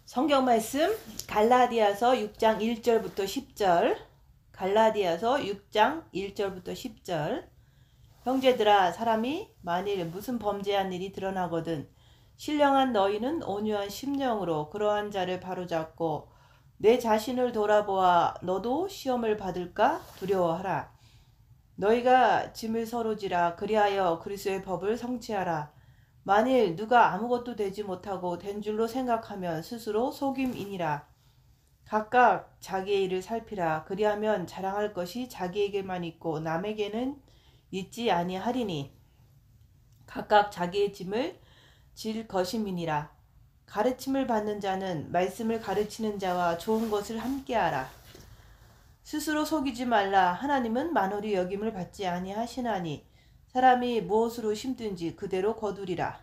성경 말씀 갈라디아서 6장 1절부터 10절. 갈라디아서 6장 1절부터 10절. 형제들아, 사람이 만일 무슨 범죄한 일이 드러나거든 신령한 너희는 온유한 심령으로 그러한 자를 바로잡고 내 자신을 돌아보아 너도 시험을 받을까 두려워하라. 너희가 짐을 서로 지라. 그리하여 그리스도의 법을 성취하라. 만일 누가 아무것도 되지 못하고 된 줄로 생각하면 스스로 속임이니라. 각각 자기의 일을 살피라. 그리하면 자랑할 것이 자기에게만 있고 남에게는 있지 아니하리니 각각 자기의 짐을 질 것임이니라. 가르침을 받는 자는 말씀을 가르치는 자와 좋은 것을 함께하라. 스스로 속이지 말라. 하나님은 만홀히 여김을 받지 아니하시나니 사람이 무엇으로 심든지 그대로 거두리라.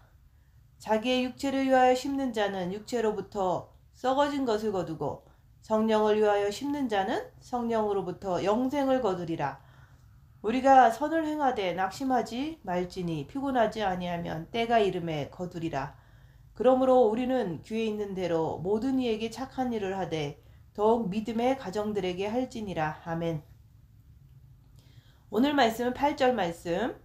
자기의 육체를 위하여 심는 자는 육체로부터 썩어진 것을 거두고 성령을 위하여 심는 자는 성령으로부터 영생을 거두리라. 우리가 선을 행하되 낙심하지 말지니 피곤하지 아니하면 때가 이름에 거두리라. 그러므로 우리는 귀에 있는 대로 모든 이에게 착한 일을 하되 더욱 믿음의 가정들에게 할지니라. 아멘. 오늘 말씀은 8절 말씀.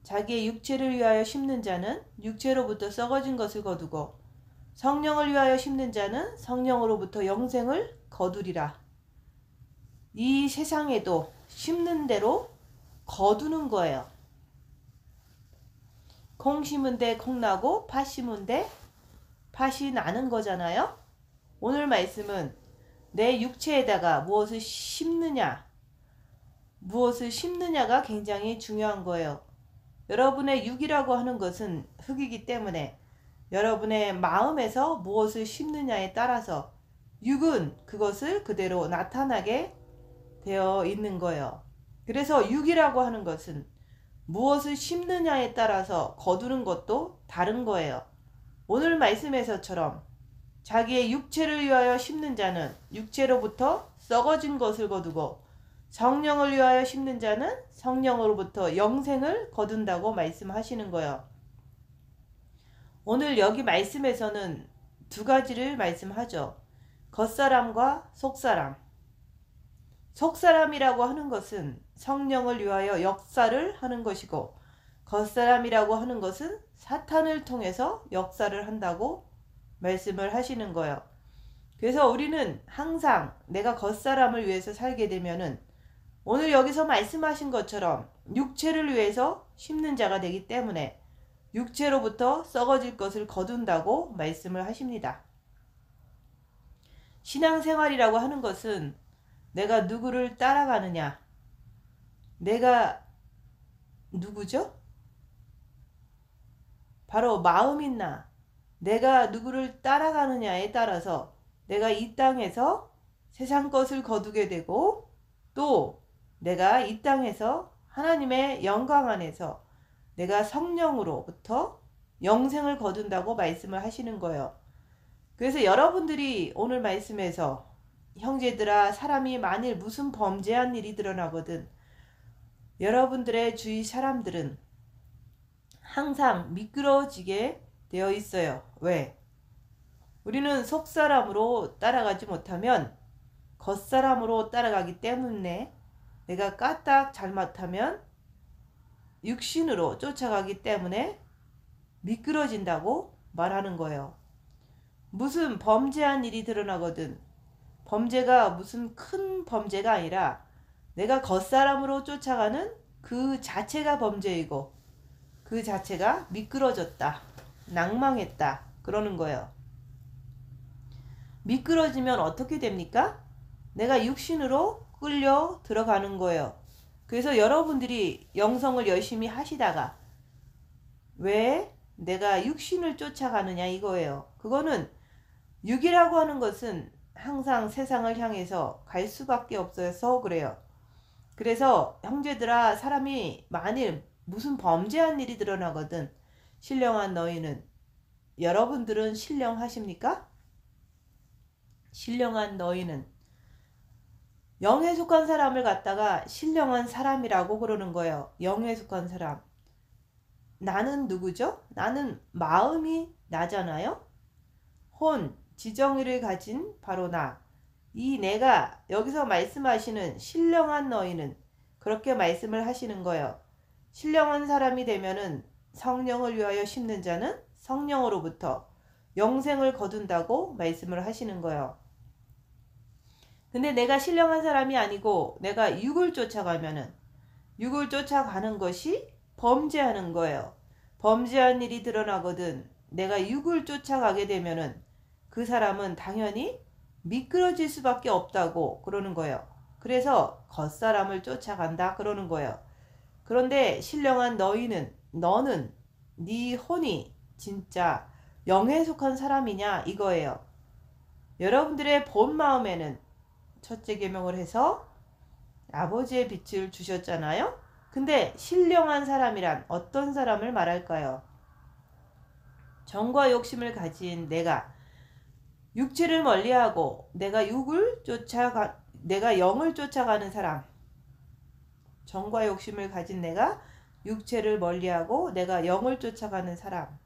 자기의 육체를 위하여 심는 자는 육체로부터 썩어진 것을 거두고 성령을 위하여 심는 자는 성령으로부터 영생을 거두리라. 이 세상에도 심는 대로 거두는 거예요. 콩 심은 데 콩 나고 팥 심은 데 팥이 나는 거잖아요. 오늘 말씀은 내 육체에다가 무엇을 심느냐가 굉장히 중요한 거예요. 여러분의 육이라고 하는 것은 흙이기 때문에 여러분의 마음에서 무엇을 심느냐에 따라서 육은 그것을 그대로 나타나게 되어 있는 거예요. 그래서 육이라고 하는 것은 무엇을 심느냐에 따라서 거두는 것도 다른 거예요. 오늘 말씀에서처럼 자기의 육체를 위하여 심는 자는 육체로부터 썩어진 것을 거두고 성령을 위하여 심는 자는 성령으로부터 영생을 거둔다고 말씀하시는 거예요. 오늘 여기 말씀에서는 두 가지를 말씀하죠. 겉사람과 속사람. 속사람이라고 하는 것은 성령을 위하여 역사를 하는 것이고 겉사람이라고 하는 것은 사탄을 통해서 역사를 한다고 말씀을 하시는 거예요. 그래서 우리는 항상 내가 겉사람을 위해서 살게 되면은 오늘 여기서 말씀하신 것처럼 육체를 위해서 심는 자가 되기 때문에 육체로부터 썩어질 것을 거둔다고 말씀을 하십니다. 신앙생활이라고 하는 것은 내가 누구를 따라가느냐, 내가 누구죠? 바로 마음인 나, 내가 누구를 따라가느냐에 따라서 내가 이 땅에서 세상 것을 거두게 되고 또 내가 이 땅에서 하나님의 영광 안에서 내가 성령으로부터 영생을 거둔다고 말씀을 하시는 거예요. 그래서 여러분들이 오늘 말씀에서 형제들아, 사람이 만일 무슨 범죄한 일이 드러나거든 여러분들의 주위 사람들은 항상 미끄러지게 되어 있어요. 왜? 우리는 속사람으로 따라가지 못하면 겉사람으로 따라가기 때문에 내가 까딱 잘못하면 육신으로 쫓아가기 때문에 미끄러진다고 말하는 거예요. 무슨 범죄한 일이 드러나거든 범죄가 무슨 큰 범죄가 아니라 내가 겉사람으로 쫓아가는 그 자체가 범죄이고 그 자체가 미끄러졌다, 낭망했다 그러는 거예요. 미끄러지면 어떻게 됩니까? 내가 육신으로 끌려 들어가는 거예요. 그래서 여러분들이 영성을 열심히 하시다가 왜 내가 육신을 쫓아가느냐 이거예요. 그거는 육이라고 하는 것은 항상 세상을 향해서 갈 수밖에 없어서 그래요. 그래서 형제들아, 사람이 만일 무슨 범죄한 일이 드러나거든 신령한 너희는, 여러분들은 신령하십니까? 신령한 너희는, 영에 속한 사람을 갖다가 신령한 사람이라고 그러는 거예요. 영에 속한 사람. 나는 누구죠? 나는 마음이 나잖아요. 혼, 지정의를 가진 바로 나. 이 내가 여기서 말씀하시는 신령한 너희는 그렇게 말씀을 하시는 거예요. 신령한 사람이 되면은 성령을 위하여 심는 자는 성령으로부터 영생을 거둔다고 말씀을 하시는 거예요. 근데 내가 신령한 사람이 아니고 내가 육을 쫓아가면은 육을 쫓아가는 것이 범죄하는 거예요. 범죄한 일이 드러나거든 내가 육을 쫓아가게 되면은 그 사람은 당연히 미끄러질 수밖에 없다고 그러는 거예요. 그래서 겉사람을 쫓아간다 그러는 거예요. 그런데 신령한 너는 네 혼이 진짜 영에 속한 사람이냐 이거예요. 여러분들의 본 마음에는 첫째 계명을 해서 아버지의 빛을 주셨잖아요. 근데 신령한 사람이란 어떤 사람을 말할까요? 정과 욕심을 가진 내가 육체를 멀리하고 내가 영을 쫓아가는 사람. 정과 욕심을 가진 내가 육체를 멀리하고 내가 영을 쫓아가는 사람.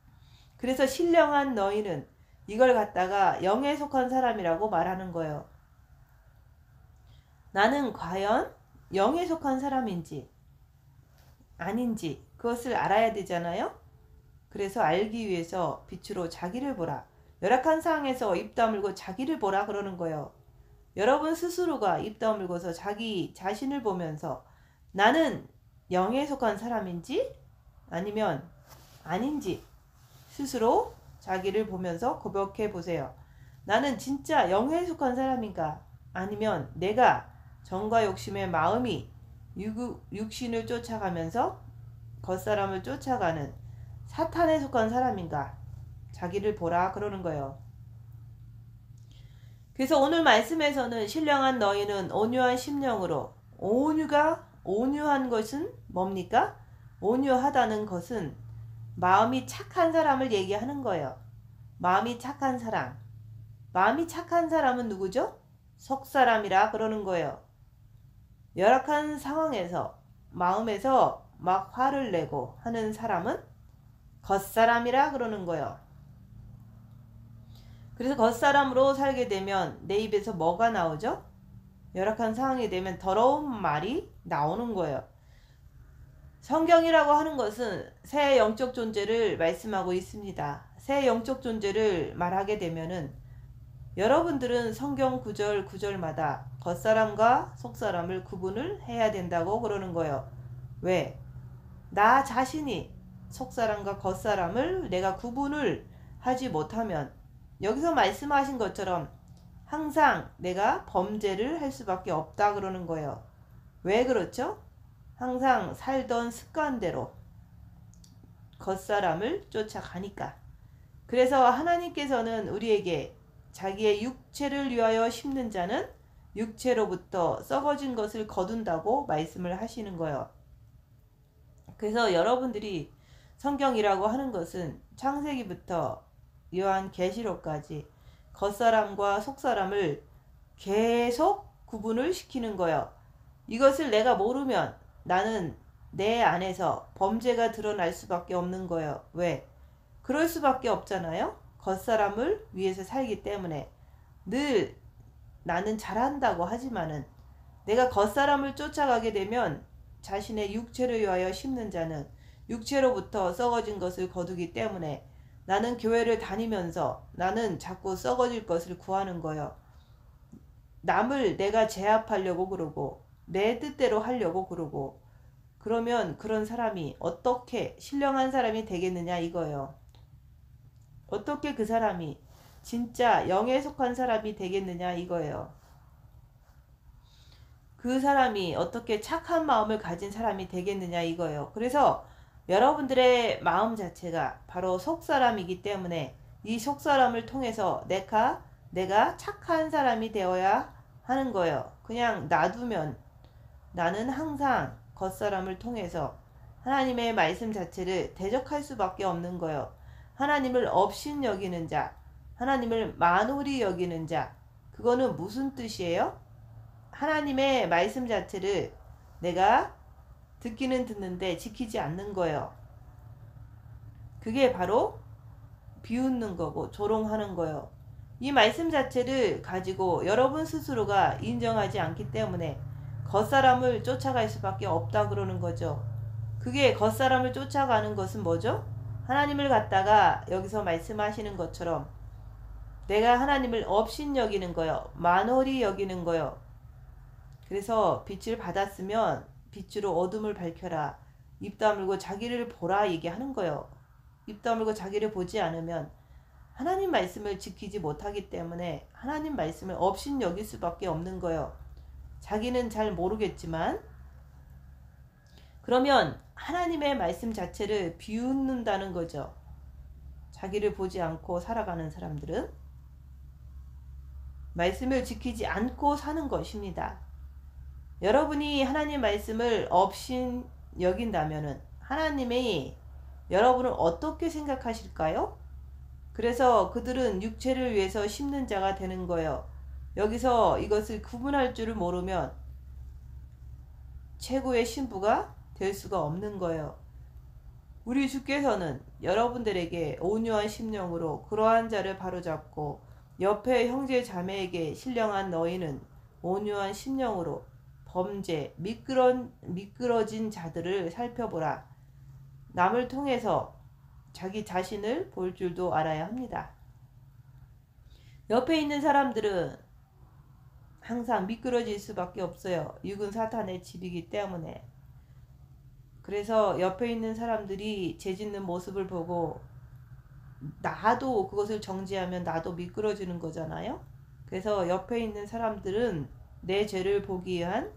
그래서 신령한 너희는 이걸 갖다가 영에 속한 사람이라고 말하는 거예요. 나는 과연 영에 속한 사람인지 아닌지 그것을 알아야 되잖아요. 그래서 알기 위해서 빛으로 자기를 보라. 열악한 상황에서 입 다물고 자기를 보라 그러는 거예요. 여러분 스스로가 입 다물고서 자기 자신을 보면서 나는 영에 속한 사람인지 아니면 아닌지 스스로 자기를 보면서 고백해 보세요. 나는 진짜 영에 속한 사람인가 아니면 내가 정과 욕심의 마음이 육신을 쫓아가면서 겉사람을 쫓아가는 사탄에 속한 사람인가 자기를 보라 그러는 거예요. 그래서 오늘 말씀에서는 신령한 너희는 온유한 심령으로 온유한 것은 뭡니까? 온유하다는 것은 마음이 착한 사람을 얘기하는 거예요. 마음이 착한 사람. 마음이 착한 사람은 누구죠? 속사람이라 그러는 거예요. 열악한 상황에서 마음에서 막 화를 내고 하는 사람은 겉사람이라 그러는 거예요. 그래서 겉사람으로 살게 되면 내 입에서 뭐가 나오죠? 열악한 상황이 되면 더러운 말이 나오는 거예요. 성경이라고 하는 것은 새 영적 존재를 말씀하고 있습니다. 새 영적 존재를 말하게 되면은 여러분들은 성경 구절마다 겉사람과 속사람을 구분을 해야 된다고 그러는 거예요. 왜? 나 자신이 속사람과 겉사람을 내가 구분을 하지 못하면 여기서 말씀하신 것처럼 항상 내가 범죄를 할 수밖에 없다 그러는 거예요. 왜 그렇죠? 항상 살던 습관대로 겉사람을 쫓아가니까. 그래서 하나님께서는 우리에게 자기의 육체를 위하여 심는 자는 육체로부터 썩어진 것을 거둔다고 말씀을 하시는 거예요. 그래서 여러분들이 성경이라고 하는 것은 창세기부터 요한계시록까지 겉사람과 속사람을 계속 구분을 시키는 거예요. 이것을 내가 모르면 나는 내 안에서 범죄가 드러날 수밖에 없는 거예요. 왜? 그럴 수밖에 없잖아요. 겉사람을 위해서 살기 때문에 늘 나는 잘한다고 하지만은 내가 겉사람을 쫓아가게 되면 자신의 육체를 위하여 심는 자는 육체로부터 썩어진 것을 거두기 때문에 나는 교회를 다니면서 나는 자꾸 썩어질 것을 구하는 거예요. 남을 내가 제압하려고 그러고 내 뜻대로 하려고 그러고 그러면 그런 사람이 어떻게 신령한 사람이 되겠느냐 이거예요. 어떻게 그 사람이 진짜 영에 속한 사람이 되겠느냐 이거예요. 그 사람이 어떻게 착한 마음을 가진 사람이 되겠느냐 이거예요. 그래서 여러분들의 마음 자체가 바로 속사람이기 때문에 이 속사람을 통해서 내가 착한 사람이 되어야 하는 거예요. 그냥 놔두면 나는 항상 겉사람을 통해서 하나님의 말씀 자체를 대적할 수밖에 없는 거예요. 하나님을 업신 여기는 자, 하나님을 만홀히 여기는 자, 그거는 무슨 뜻이에요? 하나님의 말씀 자체를 내가 듣기는 듣는데 지키지 않는 거예요. 그게 바로 비웃는 거고 조롱하는 거예요. 이 말씀 자체를 가지고 여러분 스스로가 인정하지 않기 때문에 겉사람을 쫓아갈 수밖에 없다 그러는 거죠. 그게 겉사람을 쫓아가는 것은 뭐죠? 하나님을 갖다가 여기서 말씀하시는 것처럼 내가 하나님을 업신여기는 거요. 만홀히 여기는 거요. 그래서 빛을 받았으면 빛으로 어둠을 밝혀라. 입 다물고 자기를 보라 얘기하는 거요. 입 다물고 자기를 보지 않으면 하나님 말씀을 지키지 못하기 때문에 하나님 말씀을 업신여길 수밖에 없는 거요. 자기는 잘 모르겠지만 그러면 하나님의 말씀 자체를 비웃는다는 거죠. 자기를 보지 않고 살아가는 사람들은 말씀을 지키지 않고 사는 것입니다. 여러분이 하나님 말씀을 업신 여긴다면은 하나님이 여러분을 어떻게 생각하실까요? 그래서 그들은 육체를 위해서 심는 자가 되는 거예요. 여기서 이것을 구분할 줄을 모르면 최고의 신부가 될 수가 없는 거예요. 우리 주께서는 여러분들에게 온유한 심령으로 그러한 자를 바로잡고 옆에 형제 자매에게 신령한 너희는 온유한 심령으로 범죄 미끄러진 자들을 살펴보라. 남을 통해서 자기 자신을 볼 줄도 알아야 합니다. 옆에 있는 사람들은 항상 미끄러질 수밖에 없어요. 육은 사탄의 집이기 때문에. 그래서 옆에 있는 사람들이 죄짓는 모습을 보고 나도 그것을 정지하면 나도 미끄러지는 거잖아요. 그래서 옆에 있는 사람들은 내 죄를 보기 위한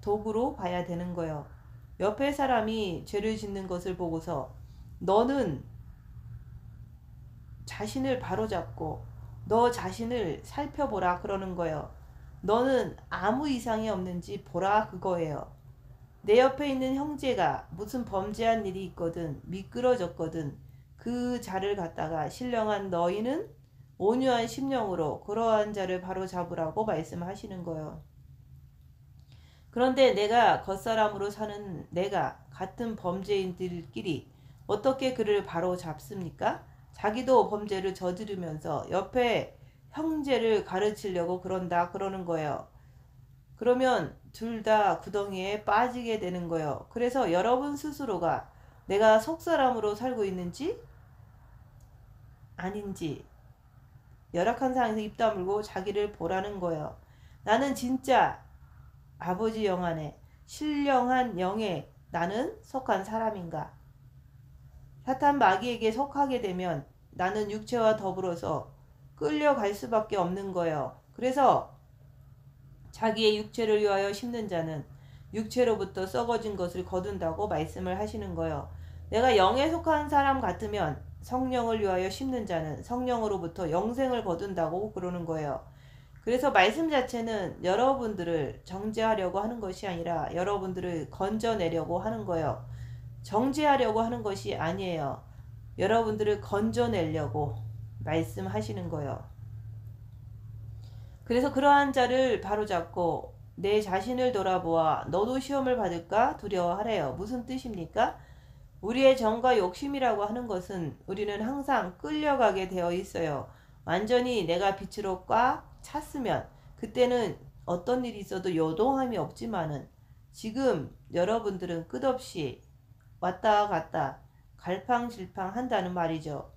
도구로 봐야 되는 거예요. 옆에 사람이 죄를 짓는 것을 보고서 너는 자신을 바로잡고 너 자신을 살펴보라 그러는 거예요. 너는 아무 이상이 없는지 보라 그거예요. 내 옆에 있는 형제가 무슨 범죄한 일이 있거든 미끄러졌거든 그 자를 갖다가 신령한 너희는 온유한 심령으로 그러한 자를 바로잡으라고 말씀하시는 거예요. 그런데 내가 겉사람으로 사는 내가 같은 범죄인들끼리 어떻게 그를 바로잡습니까? 자기도 범죄를 저지르면서 옆에 형제를 가르치려고 그런다 그러는 거예요. 그러면 둘 다 구덩이에 빠지게 되는 거예요. 그래서 여러분 스스로가 내가 속사람으로 살고 있는지 아닌지 열악한 상황에서 입 다물고 자기를 보라는 거예요. 나는 진짜 아버지 영 안에 신령한 영에 나는 속한 사람인가? 사탄 마귀에게 속하게 되면 나는 육체와 더불어서 끌려갈 수밖에 없는 거예요. 그래서 자기의 육체를 위하여 심는 자는 육체로부터 썩어진 것을 거둔다고 말씀을 하시는 거예요. 내가 영에 속한 사람 같으면 성령을 위하여 심는 자는 성령으로부터 영생을 거둔다고 그러는 거예요. 그래서 말씀 자체는 여러분들을 정죄하려고 하는 것이 아니라 여러분들을 건져내려고 하는 거예요. 정죄하려고 하는 것이 아니에요. 여러분들을 건져내려고 말씀하시는 거예요. 그래서 그러한 자를 바로잡고 내 자신을 돌아보아 너도 시험을 받을까 두려워하래요. 무슨 뜻입니까? 우리의 정과 욕심이라고 하는 것은 우리는 항상 끌려가게 되어 있어요. 완전히 내가 빛으로 꽉 찼으면 그때는 어떤 일이 있어도 요동함이 없지만은 지금 여러분들은 끝없이 왔다 갔다 갈팡질팡 한다는 말이죠.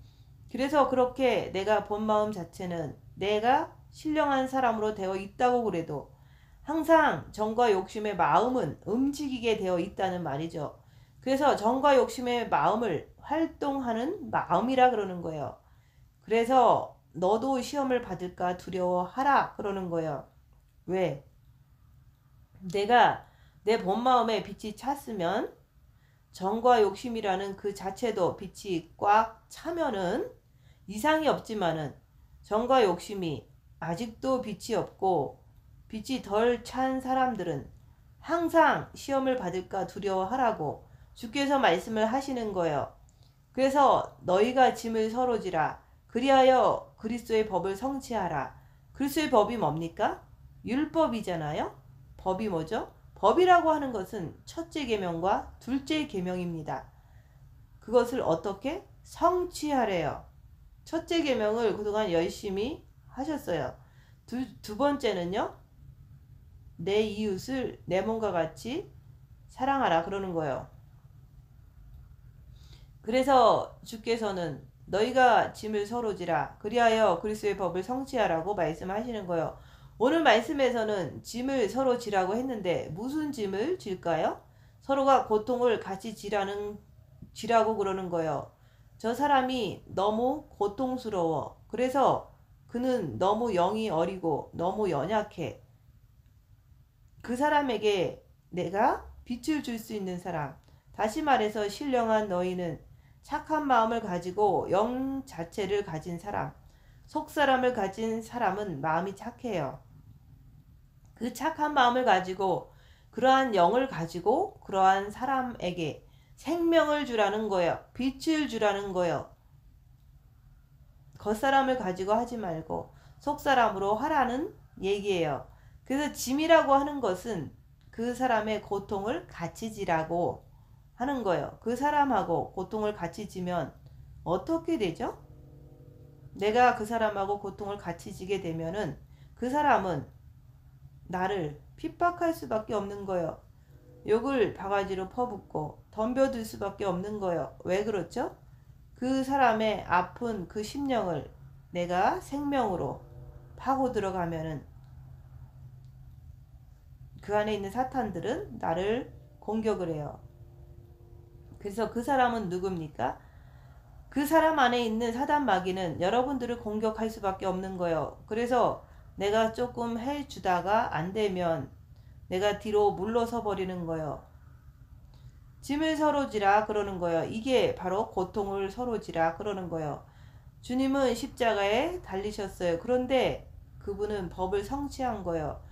그래서 그렇게 내가 본 마음 자체는 내가 신령한 사람으로 되어 있다고 그래도 항상 정과 욕심의 마음은 움직이게 되어 있다는 말이죠. 그래서 정과 욕심의 마음을 활동하는 마음이라 그러는 거예요. 그래서 너도 시험을 받을까 두려워하라 그러는 거예요. 왜? 내가 내 본 마음에 빛이 찼으면 정과 욕심이라는 그 자체도 빛이 꽉 차면은 이상이 없지만은 정과 욕심이 아직도 빛이 없고 빛이 덜 찬 사람들은 항상 시험을 받을까 두려워하라고 주께서 말씀을 하시는 거예요. 그래서 너희가 짐을 서로 지라 그리하여 그리스도의 법을 성취하라. 그리스도의 법이 뭡니까? 율법이잖아요. 법이 뭐죠? 법이라고 하는 것은 첫째 계명과 둘째 계명입니다. 그것을 어떻게 성취하래요? 첫째 계명을 그동안 열심히 하셨어요. 두 번째는요. 내 이웃을 내 몸과 같이 사랑하라 그러는 거예요. 그래서 주께서는 너희가 짐을 서로 지라 그리하여 그리스도의 법을 성취하라고 말씀하시는 거예요. 오늘 말씀에서는 짐을 서로 지라고 했는데 무슨 짐을 질까요? 서로가 고통을 같이 지라고 그러는 거예요. 저 사람이 너무 고통스러워. 그래서 그는 너무 영이 어리고 너무 연약해. 그 사람에게 내가 빛을 줄 수 있는 사람. 다시 말해서 신령한 너희는 착한 마음을 가지고 영 자체를 가진 사람. 속사람을 가진 사람은 마음이 착해요. 그 착한 마음을 가지고 그러한 영을 가지고 그러한 사람에게 생명을 주라는 거예요. 빛을 주라는 거예요. 겉사람을 가지고 하지 말고 속사람으로 하라는 얘기예요. 그래서 짐이라고 하는 것은 그 사람의 고통을 같이 지라고 하는 거예요. 그 사람하고 고통을 같이 지면 어떻게 되죠? 내가 그 사람하고 고통을 같이 지게 되면은 그 사람은 나를 핍박할 수밖에 없는 거예요. 욕을 바가지로 퍼붓고 덤벼들 수밖에 없는 거예요. 왜 그렇죠? 그 사람의 아픈 그 심령을 내가 생명으로 파고 들어가면은 그 안에 있는 사탄들은 나를 공격을 해요. 그래서 그 사람은 누굽니까? 그 사람 안에 있는 사단 마귀는 여러분들을 공격할 수밖에 없는 거예요. 그래서 내가 조금 해주다가 안 되면 내가 뒤로 물러서 버리는 거예요. 짐을 서로 지라 그러는 거예요. 이게 바로 고통을 서로 지라 그러는 거예요. 주님은 십자가에 달리셨어요. 그런데 그분은 법을 성취한 거예요.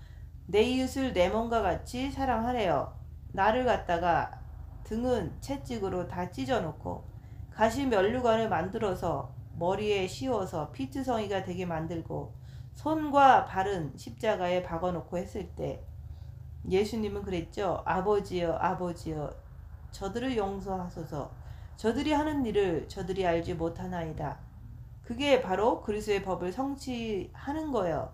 내 이웃을 내 몸과 같이 사랑하래요. 나를 갖다가 등은 채찍으로 다 찢어놓고 가시 면류관을 만들어서 머리에 씌워서 피투성이가 되게 만들고 손과 발은 십자가에 박아놓고 했을 때 예수님은 그랬죠. 아버지여 아버지여 저들을 용서하소서. 저들이 하는 일을 저들이 알지 못하나이다. 그게 바로 그리스도의 법을 성취하는 거예요.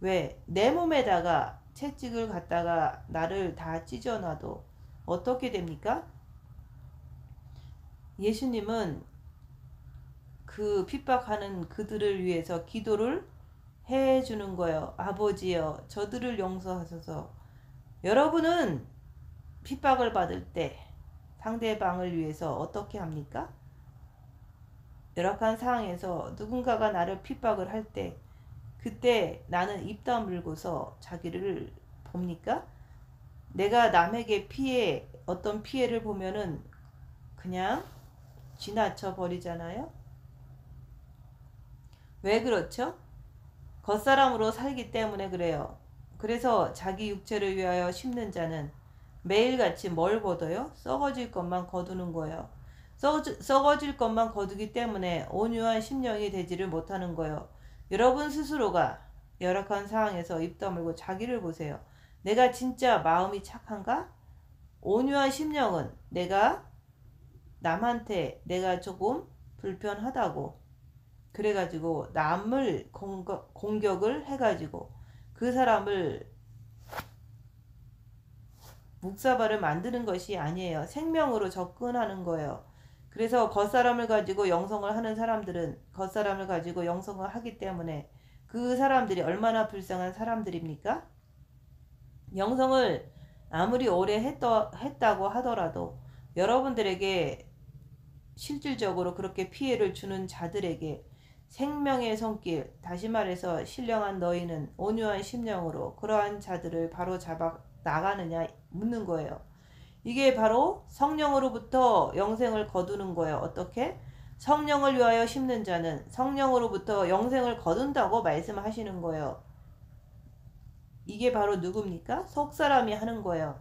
왜? 내 몸에다가 채찍을 갖다가 나를 다 찢어놔도 어떻게 됩니까? 예수님은 그 핍박하는 그들을 위해서 기도를 해주는 거예요. 아버지여 저들을 용서하소서. 여러분은 핍박을 받을 때 상대방을 위해서 어떻게 합니까? 열악한 상황에서 누군가가 나를 핍박을 할 때 그때 나는 입 다물고서 자기를 봅니까? 내가 남에게 어떤 피해를 보면은 그냥 지나쳐 버리잖아요. 왜 그렇죠? 겉사람으로 살기 때문에 그래요. 그래서 자기 육체를 위하여 심는 자는 매일같이 뭘 거둬요? 썩어질 것만 거두는 거예요. 썩어질 것만 거두기 때문에 온유한 심령이 되지를 못하는 거예요. 여러분 스스로가 열악한 상황에서 입 다물고 자기를 보세요. 내가 진짜 마음이 착한가? 온유한 심령은 내가 남한테 내가 조금 불편하다고 그래가지고 남을 공격을 해가지고 그 사람을 묵사발을 만드는 것이 아니에요. 생명으로 접근하는 거예요. 그래서 겉사람을 가지고 영성을 하는 사람들은 겉사람을 가지고 영성을 하기 때문에 그 사람들이 얼마나 불쌍한 사람들입니까? 영성을 아무리 오래 했다고 하더라도 여러분들에게 실질적으로 그렇게 피해를 주는 자들에게 생명의 손길, 다시 말해서 신령한 너희는 온유한 심령으로 그러한 자들을 바로 잡아 나가느냐 묻는 거예요. 이게 바로 성령으로부터 영생을 거두는 거예요. 어떻게? 성령을 위하여 심는 자는 성령으로부터 영생을 거둔다고 말씀하시는 거예요. 이게 바로 누굽니까? 속사람이 하는 거예요.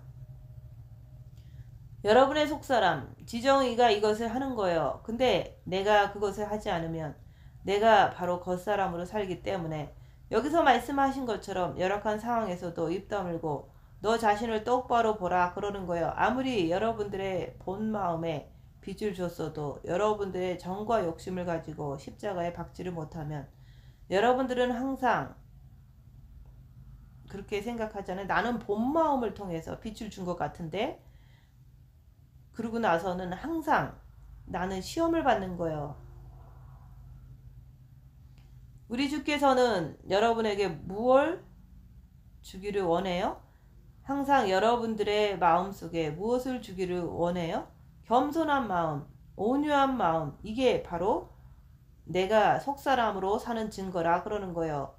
여러분의 속사람, 지정이가 이것을 하는 거예요. 근데 내가 그것을 하지 않으면 내가 바로 겉사람으로 살기 때문에 여기서 말씀하신 것처럼 열악한 상황에서도 입 다물고 너 자신을 똑바로 보라 그러는 거예요. 아무리 여러분들의 본 마음에 빚을 줬어도 여러분들의 정과 욕심을 가지고 십자가에 박지를 못하면 여러분들은 항상 그렇게 생각하잖아요. 나는 본 마음을 통해서 빛을 준 것 같은데, 그러고 나서는 항상 나는 시험을 받는 거예요. 우리 주께서는 여러분에게 무엇을 주기를 원해요? 항상 여러분들의 마음속에 무엇을 주기를 원해요? 겸손한 마음, 온유한 마음, 이게 바로 내가 속사람으로 사는 증거라 그러는 거예요.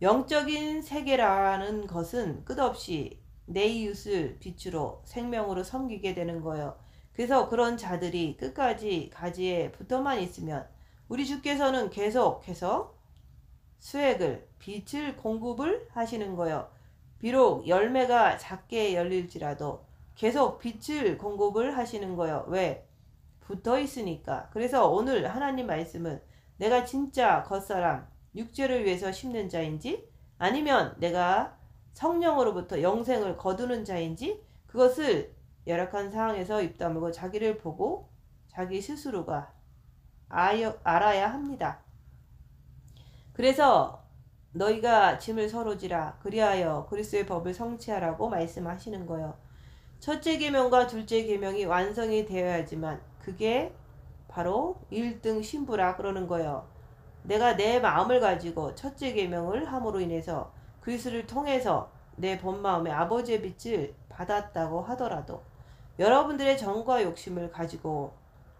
영적인 세계라는 것은 끝없이 내 이웃을 빛으로 생명으로 섬기게 되는 거예요. 그래서 그런 자들이 끝까지 가지에 붙어만 있으면 우리 주께서는 계속해서 수액을, 빛을 공급을 하시는 거예요. 비록 열매가 작게 열릴지라도 계속 빛을 공급을 하시는 거예요. 왜? 붙어 있으니까. 그래서 오늘 하나님 말씀은 내가 진짜 겉사람, 육체를 위해서 심는 자인지 아니면 내가 성령으로부터 영생을 거두는 자인지 그것을 열악한 상황에서 입 다물고 자기를 보고 자기 스스로가 알아야 합니다. 그래서 너희가 짐을 서로 지라 그리하여 그리스도의 법을 성취하라고 말씀하시는 거예요. 첫째 계명과 둘째 계명이 완성이 되어야지만 그게 바로 1등 신부라 그러는 거예요. 내가 내 마음을 가지고 첫째 계명을 함으로 인해서 그리스도를 통해서 내 본마음의 아버지의 빛을 받았다고 하더라도 여러분들의 정과 욕심을 가지고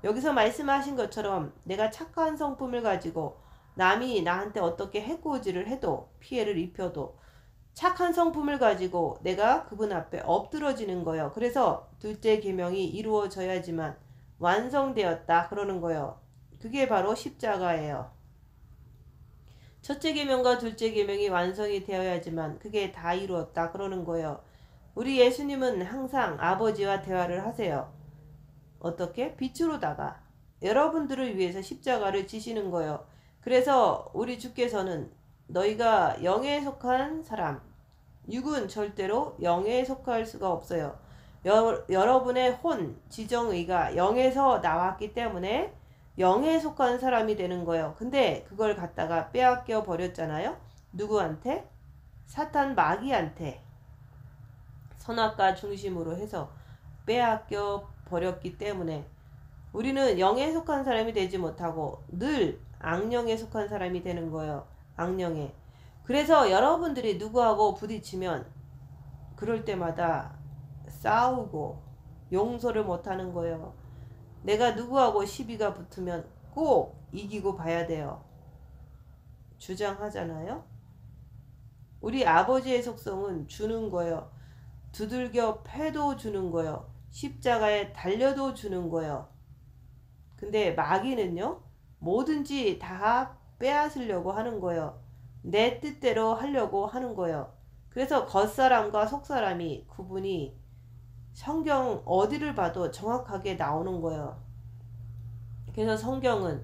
여기서 말씀하신 것처럼 내가 착한 성품을 가지고 남이 나한테 어떻게 해코지를 해도 피해를 입혀도 착한 성품을 가지고 내가 그분 앞에 엎드러지는 거예요. 그래서 둘째 계명이 이루어져야지만 완성되었다 그러는 거예요. 그게 바로 십자가예요. 첫째 계명과 둘째 계명이 완성이 되어야지만 그게 다 이루었다 그러는 거예요. 우리 예수님은 항상 아버지와 대화를 하세요. 어떻게? 빛으로다가 여러분들을 위해서 십자가를 지시는 거예요. 그래서 우리 주께서는 너희가 영에 속한 사람, 육은 절대로 영에 속할 수가 없어요. 여러분의 혼, 지정의가 영에서 나왔기 때문에 영에 속한 사람이 되는 거예요. 근데 그걸 갖다가 빼앗겨 버렸잖아요. 누구한테? 사탄 마귀한테. 선악과 중심으로 해서 빼앗겨 버렸기 때문에 우리는 영에 속한 사람이 되지 못하고 늘 악령에 속한 사람이 되는 거예요. 악령에. 그래서 여러분들이 누구하고 부딪히면 그럴 때마다 싸우고 용서를 못하는 거예요. 내가 누구하고 시비가 붙으면 꼭 이기고 봐야 돼요. 주장하잖아요. 우리 아버지의 속성은 주는 거예요. 두들겨 패도 주는 거예요. 십자가에 달려도 주는 거예요. 근데 마귀는요, 뭐든지 다 빼앗으려고 하는 거예요. 내 뜻대로 하려고 하는 거예요. 그래서 겉사람과 속사람이 구분이 성경 어디를 봐도 정확하게 나오는 거예요. 그래서 성경은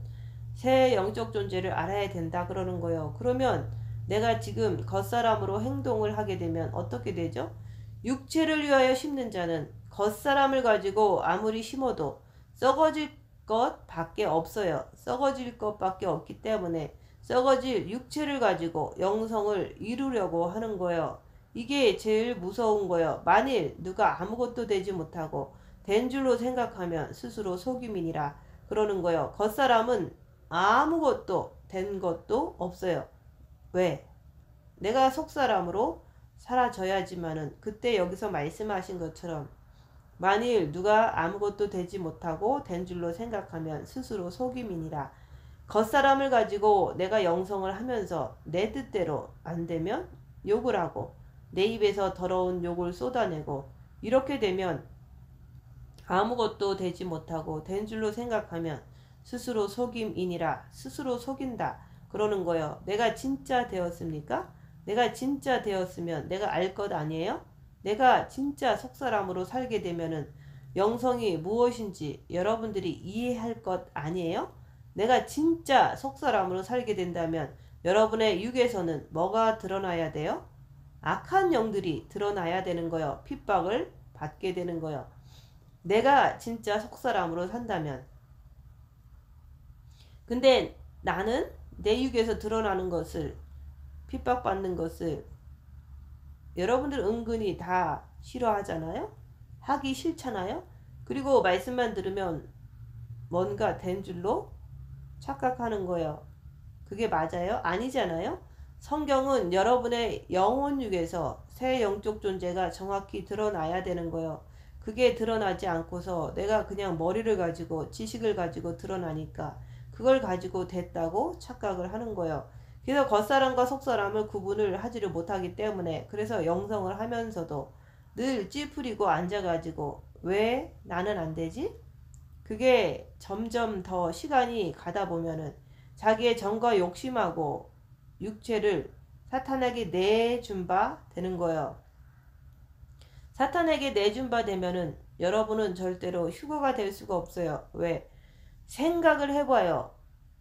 새 영적 존재를 알아야 된다 그러는 거예요. 그러면 내가 지금 겉사람으로 행동을 하게 되면 어떻게 되죠? 육체를 위하여 심는 자는 겉사람을 가지고 아무리 심어도 썩어질 것 밖에 없어요. 썩어질 것밖에 없기 때문에 썩어질 육체를 가지고 영성을 이루려고 하는 거예요. 이게 제일 무서운 거예요. 만일 누가 아무것도 되지 못하고 된 줄로 생각하면 스스로 속임이니라 그러는 거예요. 겉사람은 아무것도 된 것도 없어요. 왜? 내가 속사람으로 사라져야지만은 그때 여기서 말씀하신 것처럼 만일 누가 아무것도 되지 못하고 된 줄로 생각하면 스스로 속임이니라. 겉사람을 가지고 내가 영성을 하면서 내 뜻대로 안 되면 욕을 하고 내 입에서 더러운 욕을 쏟아내고 이렇게 되면 아무것도 되지 못하고 된 줄로 생각하면 스스로 속임이니라. 스스로 속인다 그러는 거예요. 내가 진짜 되었습니까? 내가 진짜 되었으면 내가 알 것 아니에요? 내가 진짜 속사람으로 살게 되면은 영성이 무엇인지 여러분들이 이해할 것 아니에요? 내가 진짜 속사람으로 살게 된다면 여러분의 육에서는 뭐가 드러나야 돼요? 악한 영들이 드러나야 되는 거예요. 핍박을 받게 되는 거예요. 내가 진짜 속사람으로 산다면. 근데 나는 내 육에서 드러나는 것을, 핍박받는 것을 여러분들 은근히 다 싫어하잖아요. 하기 싫잖아요. 그리고 말씀만 들으면 뭔가 된 줄로 착각하는 거예요. 그게 맞아요? 아니잖아요. 성경은 여러분의 영혼육에서 새 영적 존재가 정확히 드러나야 되는 거예요. 그게 드러나지 않고서 내가 그냥 머리를 가지고 지식을 가지고 드러나니까 그걸 가지고 됐다고 착각을 하는 거예요. 그래서 겉사람과 속사람을 구분을 하지를 못하기 때문에, 그래서 영성을 하면서도 늘 찌푸리고 앉아가지고 왜 나는 안 되지? 그게 점점 더 시간이 가다 보면은 자기의 정과 욕심하고 육체를 사탄에게 내준 바 되는 거예요. 사탄에게 내준 바 되면은 여러분은 절대로 휴거가 될 수가 없어요. 왜? 생각을 해봐요.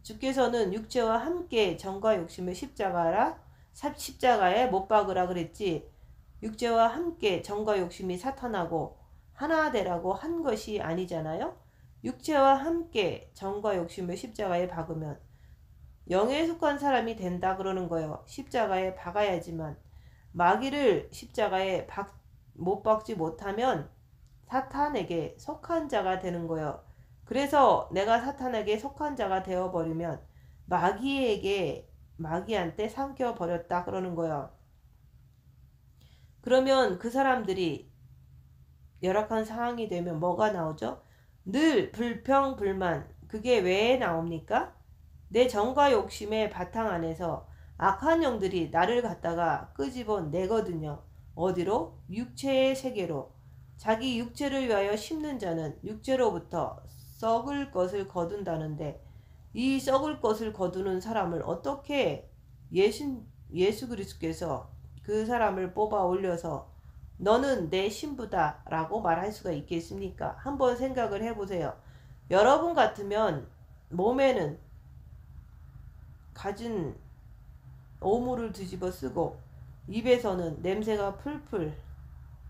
주께서는 육체와 함께 정과 욕심을 십자가에 못 박으라 그랬지. 육체와 함께 정과 욕심이 사탄하고 하나 되라고 한 것이 아니잖아요. 육체와 함께 정과 욕심을 십자가에 박으면 영에 속한 사람이 된다 그러는 거예요. 십자가에 박아야지만. 마귀를 십자가에 못 박지 못하면 사탄에게 속한 자가 되는 거예요. 그래서 내가 사탄에게 속한 자가 되어버리면 마귀한테 삼켜버렸다 그러는 거예요. 그러면 그 사람들이 열악한 상황이 되면 뭐가 나오죠? 늘 불평, 불만. 그게 왜 나옵니까? 내 정과 욕심의 바탕 안에서 악한 영들이 나를 갖다가 끄집어 내거든요. 어디로? 육체의 세계로. 자기 육체를 위하여 심는 자는 육체로부터 썩을 것을 거둔다는데, 이 썩을 것을 거두는 사람을 어떻게 예수 그리스도께서 그 사람을 뽑아 올려서 너는 내 신부다 라고 말할 수가 있겠습니까? 한번 생각을 해보세요. 여러분 같으면 몸에는 가진 오물을 뒤집어 쓰고 입에서는 냄새가 풀풀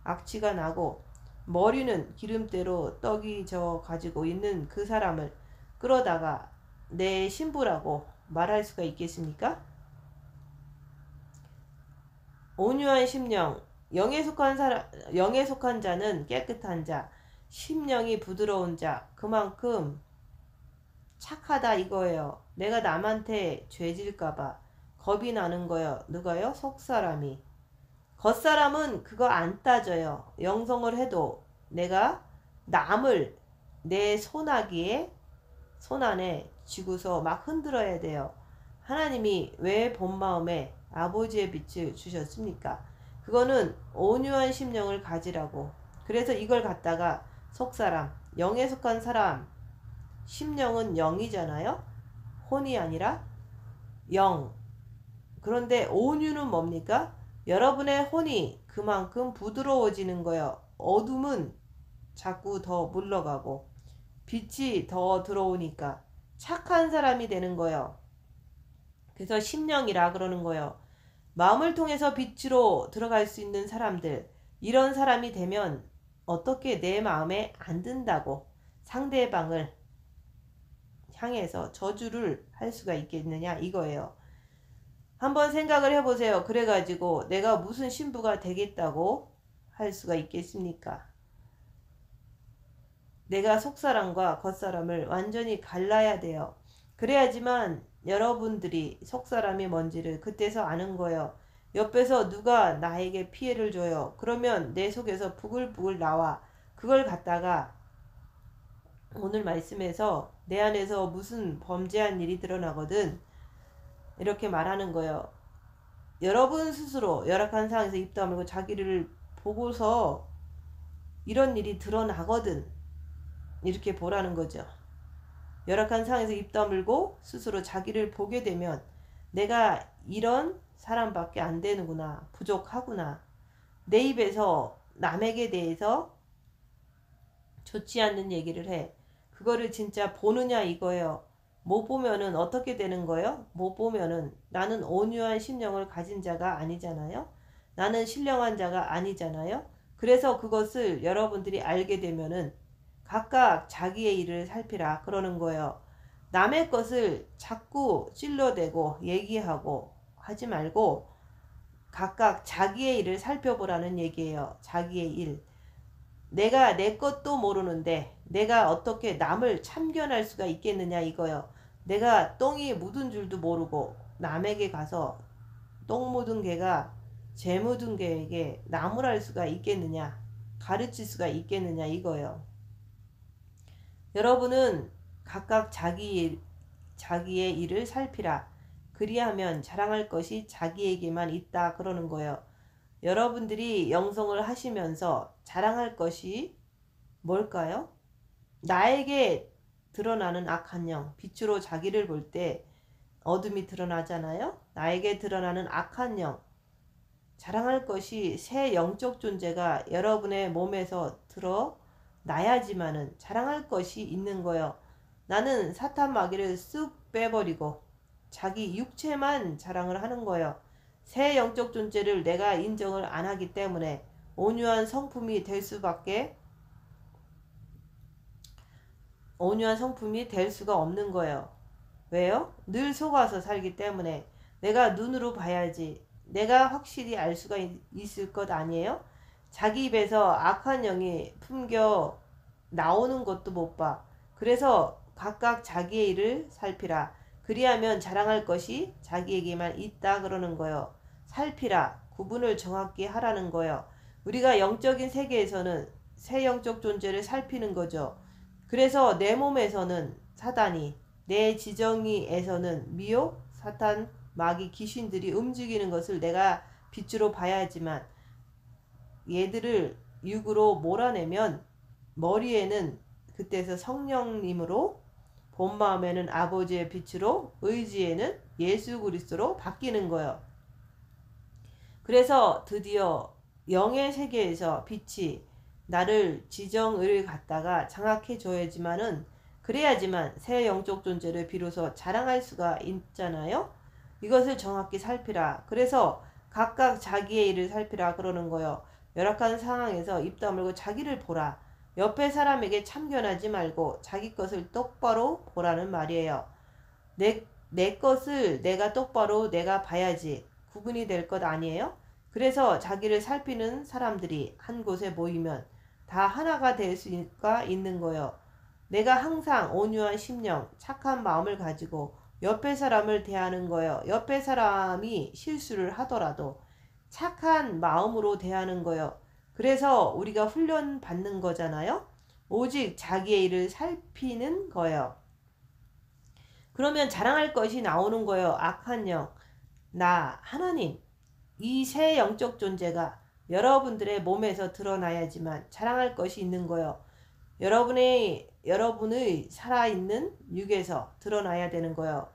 악취가 나고 머리는 기름때로 떡이 져 가지고 있는 그 사람을 끌어다가 내 신부라고 말할 수가 있겠습니까? 온유한 심령, 영에 속한 자는 깨끗한 자, 심령이 부드러운 자, 그만큼 착하다 이거예요. 내가 남한테 죄질까봐 겁이 나는 거예요. 누가요? 속사람이. 겉사람은 그거 안 따져요. 영성을 해도 내가 남을 내 손 안에 쥐고서 막 흔들어야 돼요. 하나님이 왜 본마음에 아버지의 빛을 주셨습니까? 그거는 온유한 심령을 가지라고. 그래서 이걸 갖다가 속사람, 영에 속한 사람, 심령은 영이잖아요. 혼이 아니라 영. 그런데 온유는 뭡니까? 여러분의 혼이 그만큼 부드러워지는 거예요. 어둠은 자꾸 더 물러가고 빛이 더 들어오니까 착한 사람이 되는 거예요. 그래서 심령이라 그러는 거예요. 마음을 통해서 빛으로 들어갈 수 있는 사람들, 이런 사람이 되면 어떻게 내 마음에 안 든다고 상대방을 향해서 저주를 할 수가 있겠느냐 이거예요. 한번 생각을 해보세요. 그래가지고 내가 무슨 신부가 되겠다고 할 수가 있겠습니까? 내가 속사람과 겉사람을 완전히 갈라야 돼요. 그래야지만 여러분들이 속사람이 뭔지를 그때서 아는 거예요. 옆에서 누가 나에게 피해를 줘요. 그러면 내 속에서 부글부글 나와. 그걸 갖다가 오늘 말씀에서 내 안에서 무슨 범죄한 일이 드러나거든 이렇게 말하는 거예요. 여러분 스스로 열악한 상황에서 입 다물고 자기를 보고서 이런 일이 드러나거든 이렇게 보라는 거죠. 열악한 상황에서 입 다물고 스스로 자기를 보게 되면 내가 이런 사람밖에 안 되는구나, 부족하구나. 내 입에서 남에게 대해서 좋지 않는 얘기를 해. 그거를 진짜 보느냐 이거예요. 못 보면은 어떻게 되는 거예요? 못 보면은 나는 온유한 심령을 가진 자가 아니잖아요. 나는 신령한 자가 아니잖아요. 그래서 그것을 여러분들이 알게 되면은 각각 자기의 일을 살피라 그러는 거예요. 남의 것을 자꾸 찔러대고 얘기하고 하지 말고 각각 자기의 일을 살펴보라는 얘기예요. 자기의 일. 내가 내 것도 모르는데 내가 어떻게 남을 참견할 수가 있겠느냐 이거요. 내가 똥이 묻은 줄도 모르고 남에게 가서 똥 묻은 개가 재 묻은 개에게 나무랄 수가 있겠느냐, 가르칠 수가 있겠느냐 이거요. 여러분은 각각 자기의 일을 살피라. 그리하면 자랑할 것이 자기에게만 있다 그러는 거예요. 여러분들이 영성을 하시면서 자랑할 것이 뭘까요? 나에게 드러나는 악한 영, 빛으로 자기를 볼 때 어둠이 드러나잖아요. 나에게 드러나는 악한 영, 자랑할 것이 새 영적 존재가 여러분의 몸에서 드러나야지만은 자랑할 것이 있는 거예요. 나는 사탄 마귀를 쓱 빼버리고 자기 육체만 자랑을 하는 거예요. 새 영적 존재를 내가 인정을 안 하기 때문에 온유한 성품이 될 수가 없는 거예요. 왜요? 늘 속아서 살기 때문에 내가 눈으로 봐야지 내가 확실히 알 수가 있을 것 아니에요? 자기 입에서 악한 영이 품겨 나오는 것도 못 봐. 그래서 각각 자기의 일을 살피라. 그리하면 자랑할 것이 자기에게만 있다 그러는 거예요. 살피라. 구분을 정확히 하라는 거예요. 우리가 영적인 세계에서는 새 영적 존재를 살피는 거죠. 그래서 내 몸에서는 사단이, 내 지정이에서는 미혹, 사탄, 마귀, 귀신들이 움직이는 것을 내가 빛으로 봐야지만 얘들을 육으로 몰아내면 머리에는 그때서 성령님으로, 본 마음에는 아버지의 빛으로, 의지에는 예수 그리스도로 바뀌는 거예요. 그래서 드디어 영의 세계에서 빛이 나를 지정을 갖다가 장악해 줘야지만은, 그래야지만 새 영적 존재를 비로소 자랑할 수가 있잖아요. 이것을 정확히 살피라. 그래서 각각 자기의 일을 살피라 그러는 거예요. 열악한 상황에서 입 다물고 자기를 보라. 옆에 사람에게 참견하지 말고 자기 것을 똑바로 보라는 말이에요. 내 것을 내가 똑바로 내가 봐야지 구분이 될 것 아니에요? 그래서 자기를 살피는 사람들이 한 곳에 모이면 다 하나가 될 수가 있는 거예요. 내가 항상 온유한 심령, 착한 마음을 가지고 옆에 사람을 대하는 거예요. 옆에 사람이 실수를 하더라도 착한 마음으로 대하는 거예요. 그래서 우리가 훈련 받는 거잖아요. 오직 자기의 일을 살피는 거예요. 그러면 자랑할 것이 나오는 거예요. 악한 영, 나, 하나님. 이 새 영적 존재가 여러분들의 몸에서 드러나야지만 자랑할 것이 있는 거예요. 여러분의 살아있는 육에서 드러나야 되는 거예요.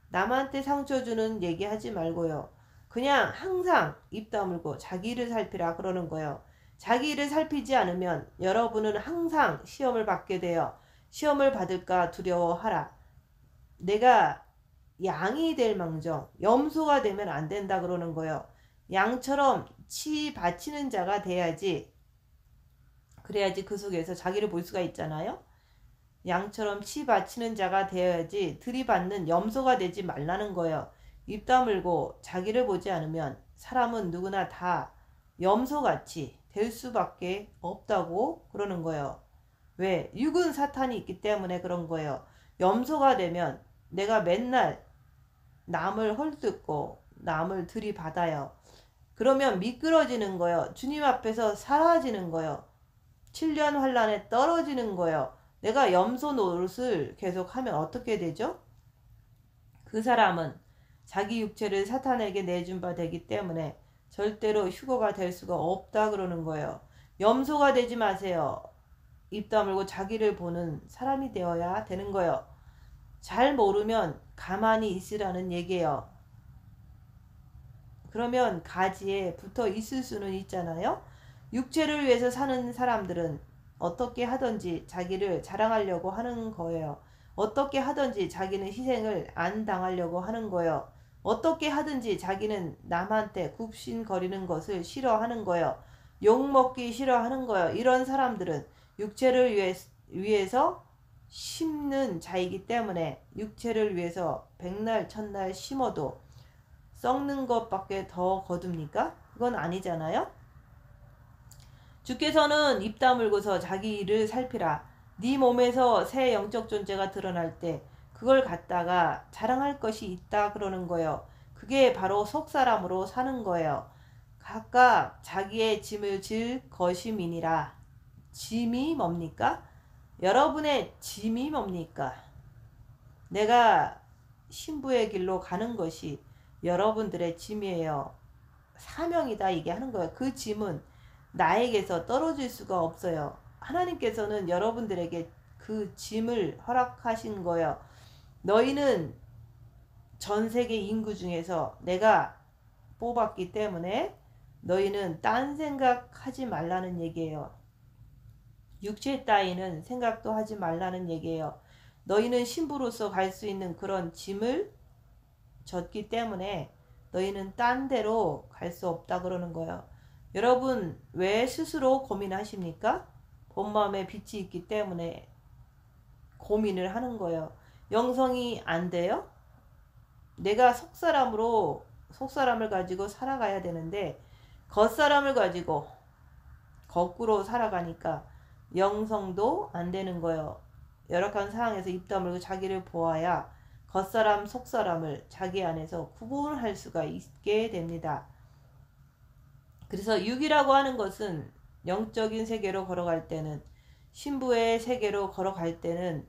남한테 상처 주는 얘기하지 말고요. 그냥 항상 입 다물고 자기 일을 살피라 그러는 거예요. 자기 일을 살피지 않으면 여러분은 항상 시험을 받게 돼요. 시험을 받을까 두려워하라. 내가 양이 될 망정 염소가 되면 안 된다 그러는 거예요. 양처럼 치 바치는 자가 돼야지, 그래야지 그 속에서 자기를 볼 수가 있잖아요. 양처럼 치 바치는 자가 되어야지 들이받는 염소가 되지 말라는 거예요. 입 다물고 자기를 보지 않으면 사람은 누구나 다 염소같이 될 수밖에 없다고 그러는 거예요. 왜? 육은 사탄이 있기 때문에 그런 거예요. 염소가 되면 내가 맨날 남을 헐뜯고 남을 들이받아요. 그러면 미끄러지는 거예요. 주님 앞에서 사라지는 거예요. 7년 환란에 떨어지는 거예요. 내가 염소 노릇을 계속하면 어떻게 되죠? 그 사람은 자기 육체를 사탄에게 내준 바 되기 때문에 절대로 휴거가 될 수가 없다 그러는 거예요. 염소가 되지 마세요. 입 다물고 자기를 보는 사람이 되어야 되는 거예요. 잘 모르면 가만히 있으라는 얘기예요. 그러면 가지에 붙어 있을 수는 있잖아요. 육체를 위해서 사는 사람들은 어떻게 하든지 자기를 자랑하려고 하는 거예요. 어떻게 하든지 자기는 희생을 안 당하려고 하는 거예요. 어떻게 하든지 자기는 남한테 굽신거리는 것을 싫어하는 거예요. 욕먹기 싫어하는 거예요. 이런 사람들은 육체를 위해서 심는 자이기 때문에 육체를 위해서 백날 천날 심어도 썩는 것밖에 더 거둡니까? 그건 아니잖아요. 주께서는 입 다물고서 자기 일을 살피라. 네 몸에서 새 영적 존재가 드러날 때 그걸 갖다가 자랑할 것이 있다 그러는 거예요. 그게 바로 속사람으로 사는 거예요. 각각 자기의 짐을 질 것임이니라. 짐이 뭡니까? 여러분의 짐이 뭡니까? 내가 신부의 길로 가는 것이 여러분들의 짐이에요. 사명이다 이게 하는 거예요. 그 짐은 나에게서 떨어질 수가 없어요. 하나님께서는 여러분들에게 그 짐을 허락하신 거예요. 너희는 전 세계 인구 중에서 내가 뽑았기 때문에 너희는 딴 생각하지 말라는 얘기예요. 육체 따위는 생각도 하지 말라는 얘기예요. 너희는 신부로서 갈 수 있는 그런 짐을 졌기 때문에 너희는 딴 데로 갈 수 없다 그러는 거예요. 여러분 왜 스스로 고민하십니까? 본 마음에 빛이 있기 때문에 고민을 하는 거예요. 영성이 안 돼요? 내가 속사람을 가지고 살아가야 되는데 겉사람을 가지고 거꾸로 살아가니까 영성도 안 되는 거예요. 열악한 상황에서 입 다물고 자기를 보아야 겉사람 속사람을 자기 안에서 구분할 수가 있게 됩니다. 그래서 육이라고 하는 것은 영적인 세계로 걸어갈 때는, 신부의 세계로 걸어갈 때는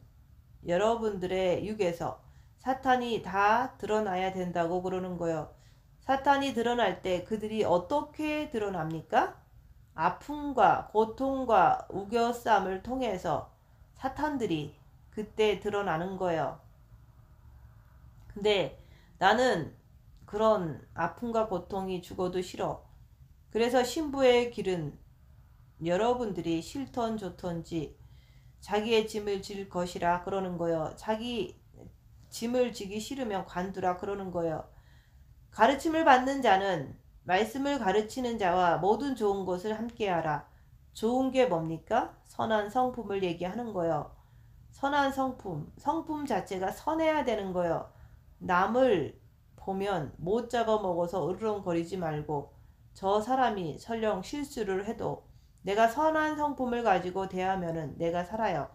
여러분들의 육에서 사탄이 다 드러나야 된다고 그러는 거예요. 사탄이 드러날 때 그들이 어떻게 드러납니까? 아픔과 고통과 우겨쌈을 통해서 사탄들이 그때 드러나는 거예요. 근데 나는 그런 아픔과 고통이 죽어도 싫어. 그래서 신부의 길은 여러분들이 싫던 좋던지 자기의 짐을 질 것이라 그러는 거예요. 자기 짐을 지기 싫으면 관두라 그러는 거예요. 가르침을 받는 자는 말씀을 가르치는 자와 모든 좋은 것을 함께하라. 좋은 게 뭡니까? 선한 성품을 얘기하는 거예요. 선한 성품 자체가 선해야 되는 거예요. 남을 보면 못 잡아먹어서 으르렁거리지 말고, 저 사람이 설령 실수를 해도 내가 선한 성품을 가지고 대하면은 내가 살아요.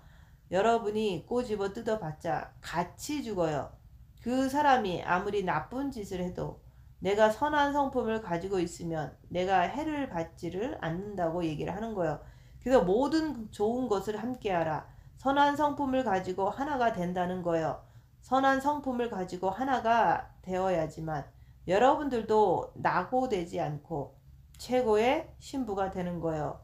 여러분이 꼬집어 뜯어봤자 같이 죽어요. 그 사람이 아무리 나쁜 짓을 해도 내가 선한 성품을 가지고 있으면 내가 해를 받지를 않는다고 얘기를 하는 거예요. 그래서 모든 좋은 것을 함께하라. 선한 성품을 가지고 하나가 된다는 거예요. 선한 성품을 가지고 하나가 되어야지만 여러분들도 낙오되지 않고 최고의 신부가 되는 거예요.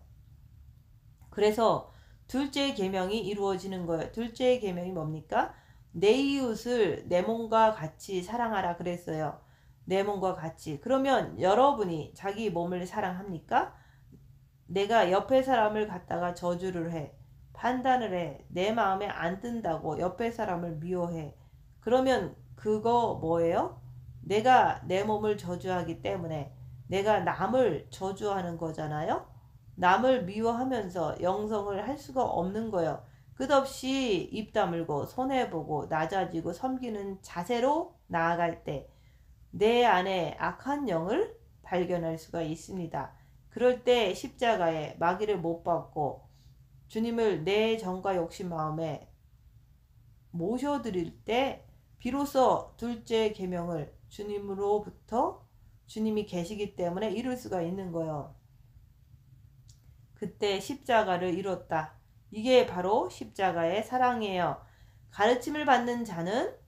그래서 둘째 계명이 이루어지는 거예요. 둘째 계명이 뭡니까? 내 이웃을 내 몸과 같이 사랑하라 그랬어요. 내 몸과 같이. 그러면 여러분이 자기 몸을 사랑합니까? 내가 옆에 사람을 갖다가 저주를 해, 판단을 해, 내 마음에 안 든다고 옆에 사람을 미워해. 그러면 그거 뭐예요? 내가 내 몸을 저주하기 때문에 내가 남을 저주하는 거잖아요. 남을 미워하면서 영성을 할 수가 없는 거예요. 끝없이 입 다물고 손해보고 낮아지고 섬기는 자세로 나아갈 때 내 안에 악한 영을 발견할 수가 있습니다. 그럴 때 십자가에 마귀를 못 받고 주님을 내 정과 욕심 마음에 모셔드릴 때 비로소 둘째 계명을 주님으로부터, 주님이 계시기 때문에 이룰 수가 있는 거예요. 그때 십자가를 이뤘다. 이게 바로 십자가의 사랑이에요. 가르침을 받는 자는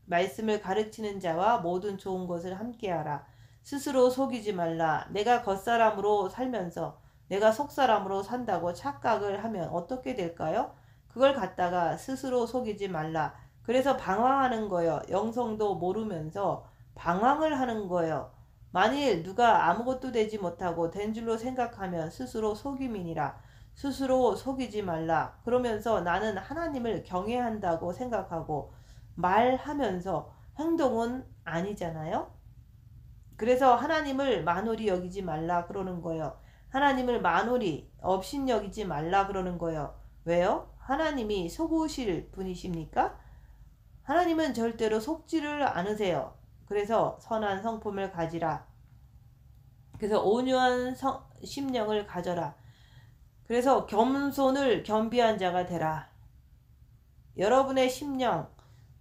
말씀을 가르치는 자와 모든 좋은 것을 함께하라. 스스로 속이지 말라. 내가 겉사람으로 살면서 내가 속사람으로 산다고 착각을 하면 어떻게 될까요? 그걸 갖다가 스스로 속이지 말라. 그래서 방황하는 거예요. 영성도 모르면서 방황을 하는 거예요. 만일 누가 아무것도 되지 못하고 된 줄로 생각하면 스스로 속임이니라. 스스로 속이지 말라. 그러면서 나는 하나님을 경외한다고 생각하고 말하면서 행동은 아니잖아요. 그래서 하나님을 만홀히 여기지 말라 그러는 거예요. 하나님을 만홀히 업신여기지 말라 그러는 거예요. 왜요? 하나님이 속으실 분이십니까? 하나님은 절대로 속지를 않으세요. 그래서 선한 성품을 가지라. 그래서 온유한 심령을 가져라. 그래서 겸손을 겸비한 자가 되라. 여러분의 심령,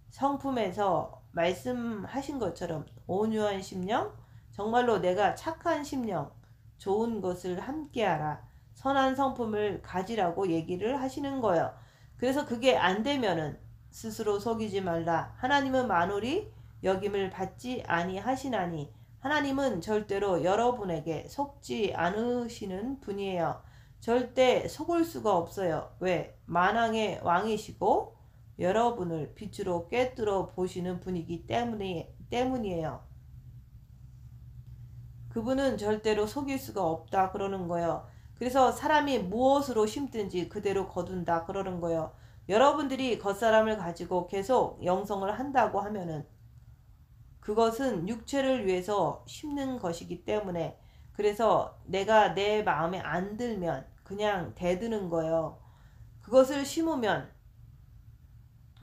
성품에서 말씀하신 것처럼 온유한 심령, 정말로 내가 착한 심령, 좋은 것을 함께하라. 선한 성품을 가지라고 얘기를 하시는 거예요. 그래서 그게 안 되면은 스스로 속이지 말라. 하나님은 만홀이 여김을 받지 아니하시나니 하나님은 절대로 여러분에게 속지 않으시는 분이에요. 절대 속을 수가 없어요. 왜? 만왕의 왕이시고 여러분을 빛으로 꿰뚫어 보시는 분이기 때문이에요. 그분은 절대로 속일 수가 없다 그러는 거예요. 그래서 사람이 무엇으로 심든지 그대로 거둔다 그러는 거예요. 여러분들이 겉사람을 가지고 계속 영성을 한다고 하면은 그것은 육체를 위해서 심는 것이기 때문에, 그래서 내가 내 마음에 안 들면 그냥 대드는 거예요. 그것을 심으면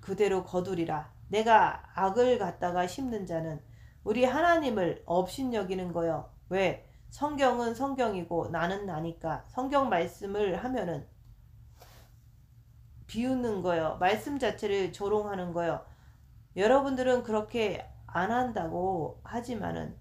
그대로 거두리라. 내가 악을 갖다가 심는 자는 우리 하나님을 업신여기는 거예요. 왜? 성경은 성경이고 나는 나니까 성경 말씀을 하면은 비웃는 거예요. 말씀 자체를 조롱하는 거예요. 여러분들은 그렇게 안 한다고 하지만은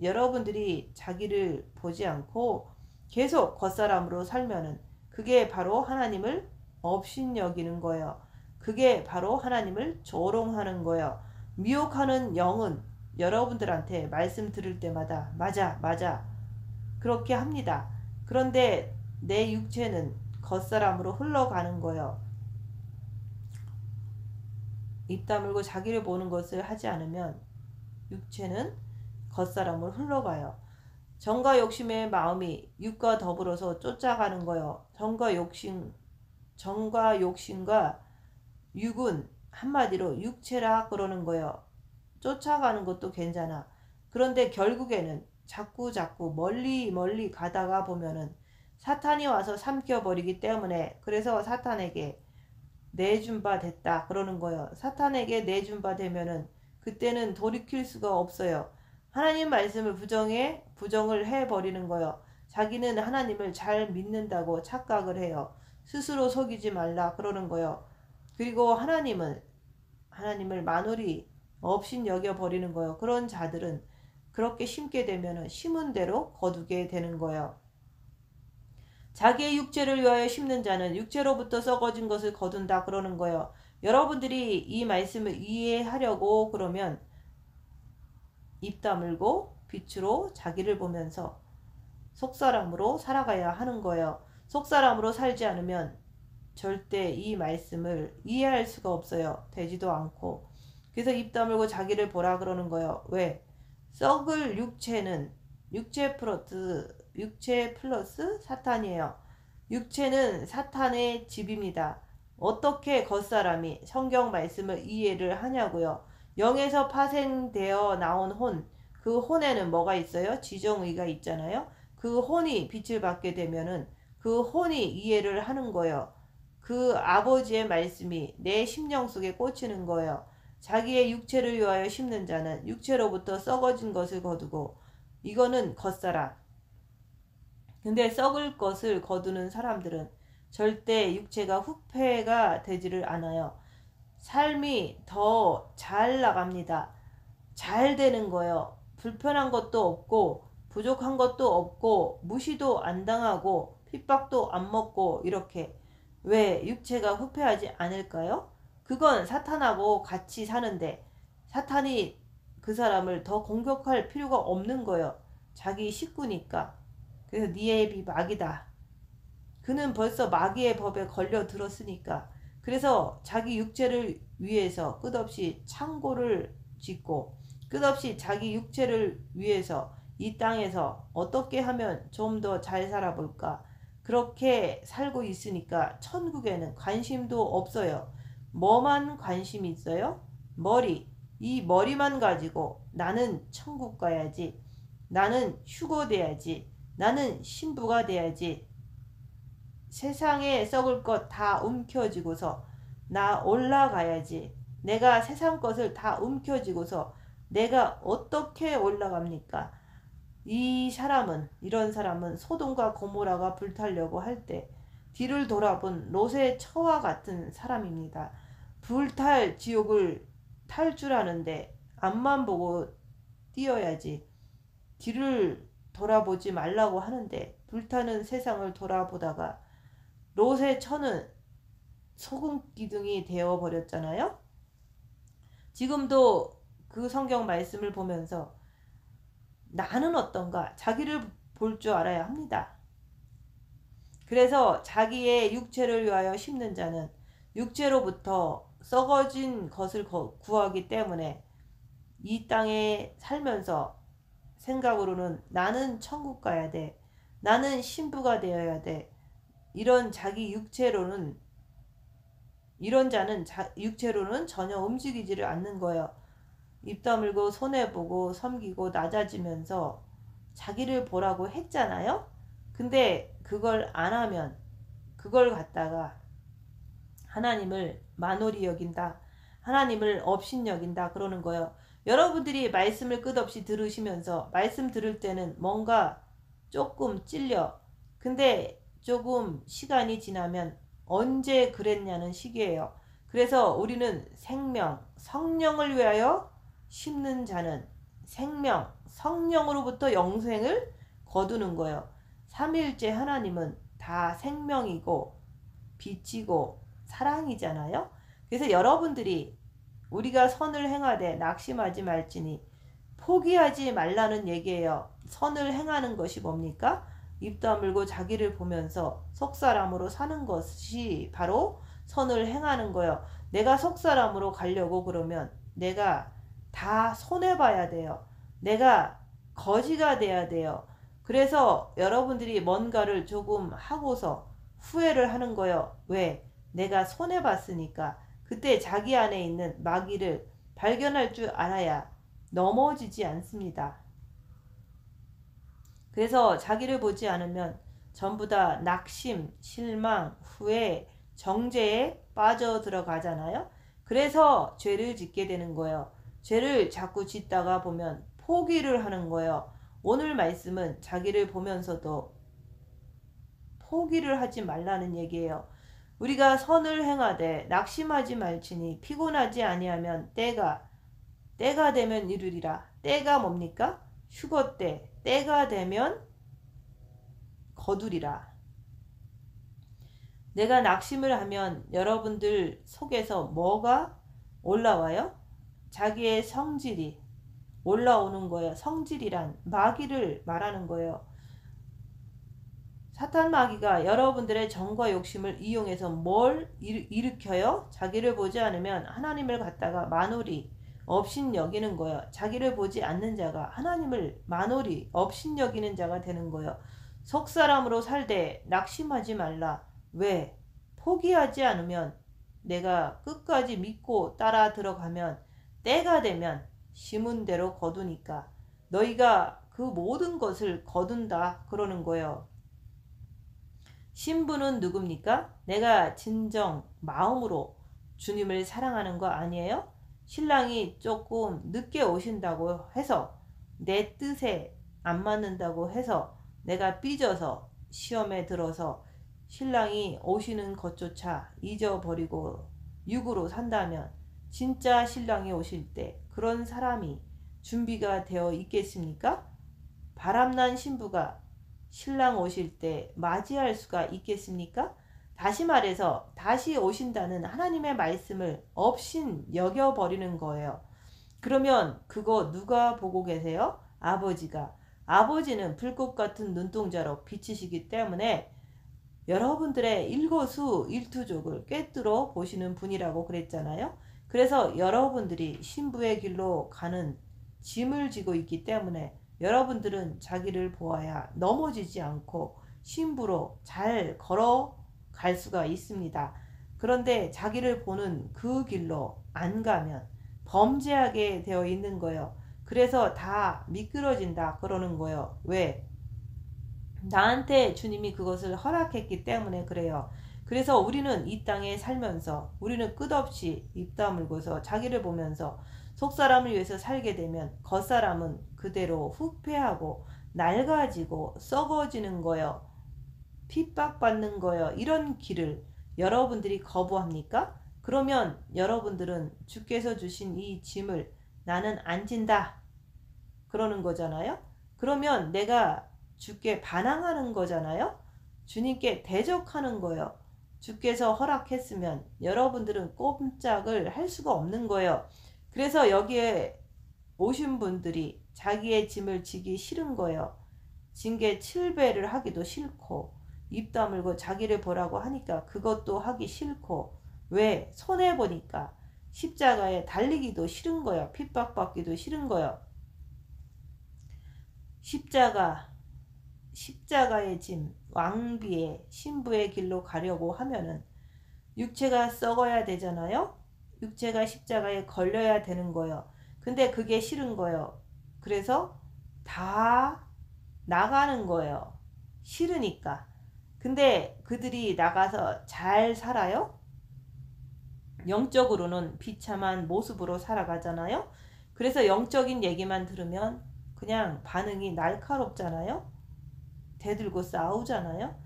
여러분들이 자기를 보지 않고 계속 겉사람으로 살면은 그게 바로 하나님을 업신여기는 거예요. 그게 바로 하나님을 조롱하는 거예요. 미혹하는 영은 여러분들한테 말씀 들을 때마다 맞아 그렇게 합니다. 그런데 내 육체는 겉사람으로 흘러가는 거예요. 입 다물고 자기를 보는 것을 하지 않으면 육체는 겉사람으로 흘러가요. 정과 욕심의 마음이 육과 더불어서 쫓아가는 거예요. 정과 욕심과 육은 한마디로 육체라 그러는 거예요. 쫓아가는 것도 괜찮아. 그런데 결국에는 자꾸 멀리 가다가 보면은 사탄이 와서 삼켜버리기 때문에, 그래서 사탄에게 내준 바 됐다 그러는 거예요. 사탄에게 내준 바 되면은 그때는 돌이킬 수가 없어요. 하나님 말씀을 부정을 해버리는 거예요. 자기는 하나님을 잘 믿는다고 착각을 해요. 스스로 속이지 말라 그러는 거예요. 그리고 하나님을 만홀히 없인 여겨버리는 거예요. 그런 자들은 그렇게 심게 되면 심은 대로 거두게 되는 거예요. 자기의 육체를 위하여 심는 자는 육체로부터 썩어진 것을 거둔다 그러는 거예요. 여러분들이 이 말씀을 이해하려고 그러면 입 다물고 빛으로 자기를 보면서 속사람으로 살아가야 하는 거예요. 속사람으로 살지 않으면 절대 이 말씀을 이해할 수가 없어요. 되지도 않고. 그래서 입 다물고 자기를 보라 그러는 거예요. 왜? 썩을 육체는 육체 플러스 사탄이에요. 육체는 사탄의 집입니다. 어떻게 겉사람이 성경 말씀을 이해를 하냐고요. 영에서 파생되어 나온 혼, 그 혼에는 뭐가 있어요? 지정의가 있잖아요. 그 혼이 빛을 받게 되면은 그 혼이 이해를 하는 거예요. 그 아버지의 말씀이 내 심령 속에 꽂히는 거예요. 자기의 육체를 위하여 심는 자는 육체로부터 썩어진 것을 거두고, 이거는 겉사람. 근데 썩을 것을 거두는 사람들은 절대 육체가 후패가 되지를 않아요. 삶이 더 잘 나갑니다. 잘 되는 거예요. 불편한 것도 없고 부족한 것도 없고 무시도 안 당하고 핍박도 안 먹고 이렇게. 왜 육체가 후패하지 않을까요? 그건 사탄하고 같이 사는데 사탄이 그 사람을 더 공격할 필요가 없는 거예요. 자기 식구니까. 그래서 네 애비 마귀다. 그는 벌써 마귀의 법에 걸려 들었으니까. 그래서 자기 육체를 위해서 끝없이 창고를 짓고 끝없이 자기 육체를 위해서 이 땅에서 어떻게 하면 좀 더 잘 살아볼까, 그렇게 살고 있으니까 천국에는 관심도 없어요. 뭐만 관심이 있어요? 머리. 이 머리만 가지고 나는 천국 가야지, 나는 휴거 돼야지, 나는 신부가 돼야지, 세상에 썩을 것 다 움켜쥐고서 나 올라가야지. 내가 세상 것을 다 움켜쥐고서 내가 어떻게 올라갑니까? 이런 사람은 소돔과 고모라가 불타려고 할 때 뒤를 돌아본 롯의 처와 같은 사람입니다. 불탈 지옥을 탈 줄 아는데 앞만 보고 뛰어야지. 뒤를 돌아보지 말라고 하는데 불타는 세상을 돌아보다가 롯의 처는 소금 기둥이 되어 버렸잖아요. 지금도 그 성경 말씀을 보면서 나는 어떤가 자기를 볼 줄 알아야 합니다. 그래서 자기의 육체를 위하여 심는 자는 육체로부터 썩어진 것을 구하기 때문에 이 땅에 살면서 생각으로는 나는 천국 가야 돼. 나는 신부가 되어야 돼. 이런 자는 육체로는 전혀 움직이지를 않는 거예요. 입 다물고 손해보고 섬기고 낮아지면서 자기를 보라고 했잖아요. 근데 그걸 안 하면 그걸 갖다가 하나님을 만홀히 여긴다. 하나님을 업신여긴다 그러는 거예요. 여러분들이 말씀을 끝없이 들으시면서 말씀 들을 때는 뭔가 조금 찔려. 근데 조금 시간이 지나면 언제 그랬냐는 시기예요. 그래서 우리는 생명, 성령을 위하여 심는 자는 생명, 성령으로부터 영생을 거두는 거예요. 삼일째 하나님은 다 생명이고 빛이고 사랑이잖아요. 그래서 여러분들이 우리가 선을 행하되 낙심하지 말지니 포기하지 말라는 얘기예요. 선을 행하는 것이 뭡니까? 입 다물고 자기를 보면서 속사람으로 사는 것이 바로 선을 행하는 거예요. 내가 속사람으로 가려고 그러면 내가 다 손해봐야 돼요. 내가 거지가 돼야 돼요. 그래서 여러분들이 뭔가를 조금 하고서 후회를 하는 거예요. 왜? 내가 손해봤으니까. 그때 자기 안에 있는 마귀를 발견할 줄 알아야 넘어지지 않습니다. 그래서 자기를 보지 않으면 전부 다 낙심, 실망, 후회, 정죄에 빠져 들어가잖아요. 그래서 죄를 짓게 되는 거예요. 죄를 자꾸 짓다가 보면 포기를 하는 거예요. 오늘 말씀은 자기를 보면서도 포기를 하지 말라는 얘기예요. 우리가 선을 행하되 낙심하지 말지니 피곤하지 아니하면 때가 되면 이르리라. 때가 뭡니까? 휴거 때. 때가 되면 거두리라. 내가 낙심을 하면 여러분들 속에서 뭐가 올라와요? 자기의 성질이 올라오는 거예요. 성질이란 마귀를 말하는 거예요. 사탄 마귀가 여러분들의 정과 욕심을 이용해서 뭘 일으켜요? 자기를 보지 않으면 하나님을 갖다가 만홀히 업신여기는 거예요. 자기를 보지 않는 자가 하나님을 만홀히 업신여기는 자가 되는 거예요. 속사람으로 살되 낙심하지 말라. 왜? 포기하지 않으면 내가 끝까지 믿고 따라 들어가면 때가 되면 심은 대로 거두니까 너희가 그 모든 것을 거둔다 그러는 거예요. 신부는 누굽니까? 내가 진정 마음으로 주님을 사랑하는 거 아니에요? 신랑이 조금 늦게 오신다고 해서 내 뜻에 안 맞는다고 해서 내가 삐져서 시험에 들어서 신랑이 오시는 것조차 잊어버리고 육으로 산다면 진짜 신랑이 오실 때 그런 사람이 준비가 되어 있겠습니까? 바람난 신부가 신랑 오실 때 맞이할 수가 있겠습니까? 다시 말해서 다시 오신다는 하나님의 말씀을 업신 여겨버리는 거예요. 그러면 그거 누가 보고 계세요? 아버지가. 아버지는 불꽃 같은 눈동자로 비치시기 때문에 여러분들의 일거수일투족을 꿰뚫어 보시는 분이라고 그랬잖아요. 그래서 여러분들이 신부의 길로 가는 짐을 지고 있기 때문에 여러분들은 자기를 보아야 넘어지지 않고 신부로 잘 걸어갈 수가 있습니다. 그런데 자기를 보는 그 길로 안 가면 범죄하게 되어 있는 거예요. 그래서 다 미끄러진다 그러는 거예요. 왜? 나한테 주님이 그것을 허락했기 때문에 그래요. 그래서 우리는 이 땅에 살면서 우리는 끝없이 입 다물고서 자기를 보면서 속사람을 위해서 살게 되면 겉사람은 그대로 후패하고 낡아지고 썩어지는 거요. 핍박받는 거요. 이런 길을 여러분들이 거부합니까? 그러면 여러분들은 주께서 주신 이 짐을 나는 안 진다 그러는 거잖아요. 그러면 내가 주께 반항하는 거잖아요. 주님께 대적하는 거예요. 주께서 허락했으면 여러분들은 꼼짝을 할 수가 없는 거예요. 그래서 여기에 오신 분들이 자기의 짐을 지기 싫은 거예요. 징계 7배를 하기도 싫고 입 다물고 자기를 보라고 하니까 그것도 하기 싫고 왜? 손해보니까 십자가에 달리기도 싫은 거예요. 핍박받기도 싫은 거예요. 십자가의 짐, 왕비의 신부의 길로 가려고 하면은 육체가 썩어야 되잖아요. 육체가 십자가에 걸려야 되는 거예요. 근데 그게 싫은 거예요. 그래서 다 나가는 거예요. 싫으니까. 근데 그들이 나가서 잘 살아요? 영적으로는 비참한 모습으로 살아가잖아요. 그래서 영적인 얘기만 들으면 그냥 반응이 날카롭잖아요. 대들고 싸우잖아요.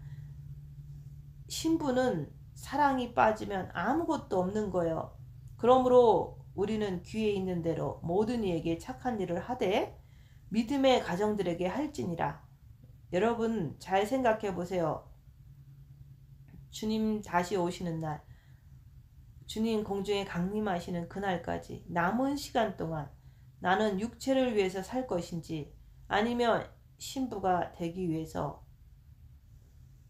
신부는 사랑이 빠지면 아무것도 없는 거예요. 그러므로 우리는 귀에 있는 대로 모든 이에게 착한 일을 하되 믿음의 가정들에게 할지니라. 여러분 잘 생각해 보세요. 주님 다시 오시는 날, 주님 공중에 강림하시는 그날까지 남은 시간 동안 나는 육체를 위해서 살 것인지 아니면 신부가 되기 위해서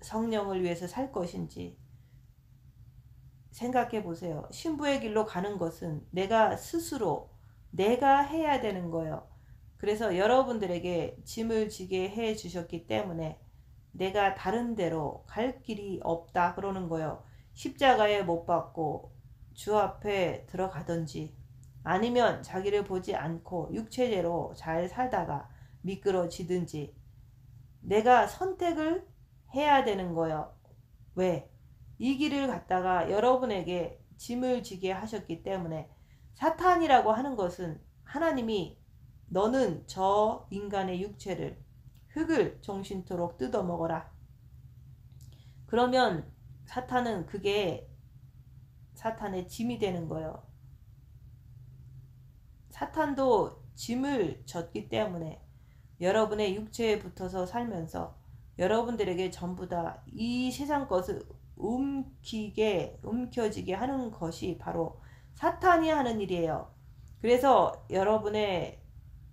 성령을 위해서 살 것인지 생각해 보세요. 신부의 길로 가는 것은 내가 스스로 내가 해야 되는 거예요. 그래서 여러분들에게 짐을 지게 해 주셨기 때문에 내가 다른 데로 갈 길이 없다 그러는 거예요. 십자가에 못 박고 주 앞에 들어가든지 아니면 자기를 보지 않고 육체대로 잘 살다가 미끄러지든지 내가 선택을 해야 되는 거예요. 왜? 이 길을 갔다가 여러분에게 짐을 지게 하셨기 때문에 사탄이라고 하는 것은 하나님이 너는 저 인간의 육체를 흙을 종신토록 뜯어먹어라. 그러면 사탄은 그게 사탄의 짐이 되는 거예요. 사탄도 짐을 졌기 때문에 여러분의 육체에 붙어서 살면서 여러분들에게 전부 다 이 세상 것을 움켜쥐게 하는 것이 바로 사탄이 하는 일이에요. 그래서 여러분의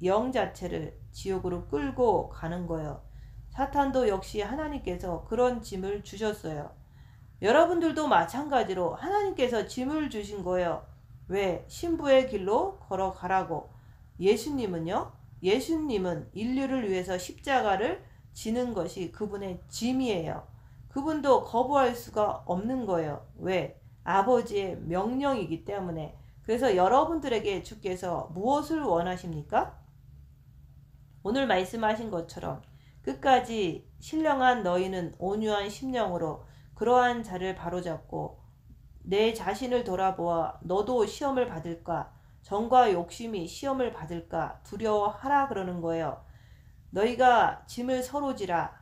영 자체를 지옥으로 끌고 가는 거예요. 사탄도 역시 하나님께서 그런 짐을 주셨어요. 여러분들도 마찬가지로 하나님께서 짐을 주신 거예요. 왜? 신부의 길로 걸어가라고. 예수님은요? 예수님은 인류를 위해서 십자가를 지는 것이 그분의 짐이에요. 그분도 거부할 수가 없는 거예요. 왜? 아버지의 명령이기 때문에. 그래서 여러분들에게 주께서 무엇을 원하십니까? 오늘 말씀하신 것처럼 끝까지 신령한 너희는 온유한 심령으로 그러한 자를 바로잡고 내 자신을 돌아보아 너도 시험을 받을까? 정과 욕심이 시험을 받을까? 두려워하라 그러는 거예요. 너희가 짐을 서로 지라.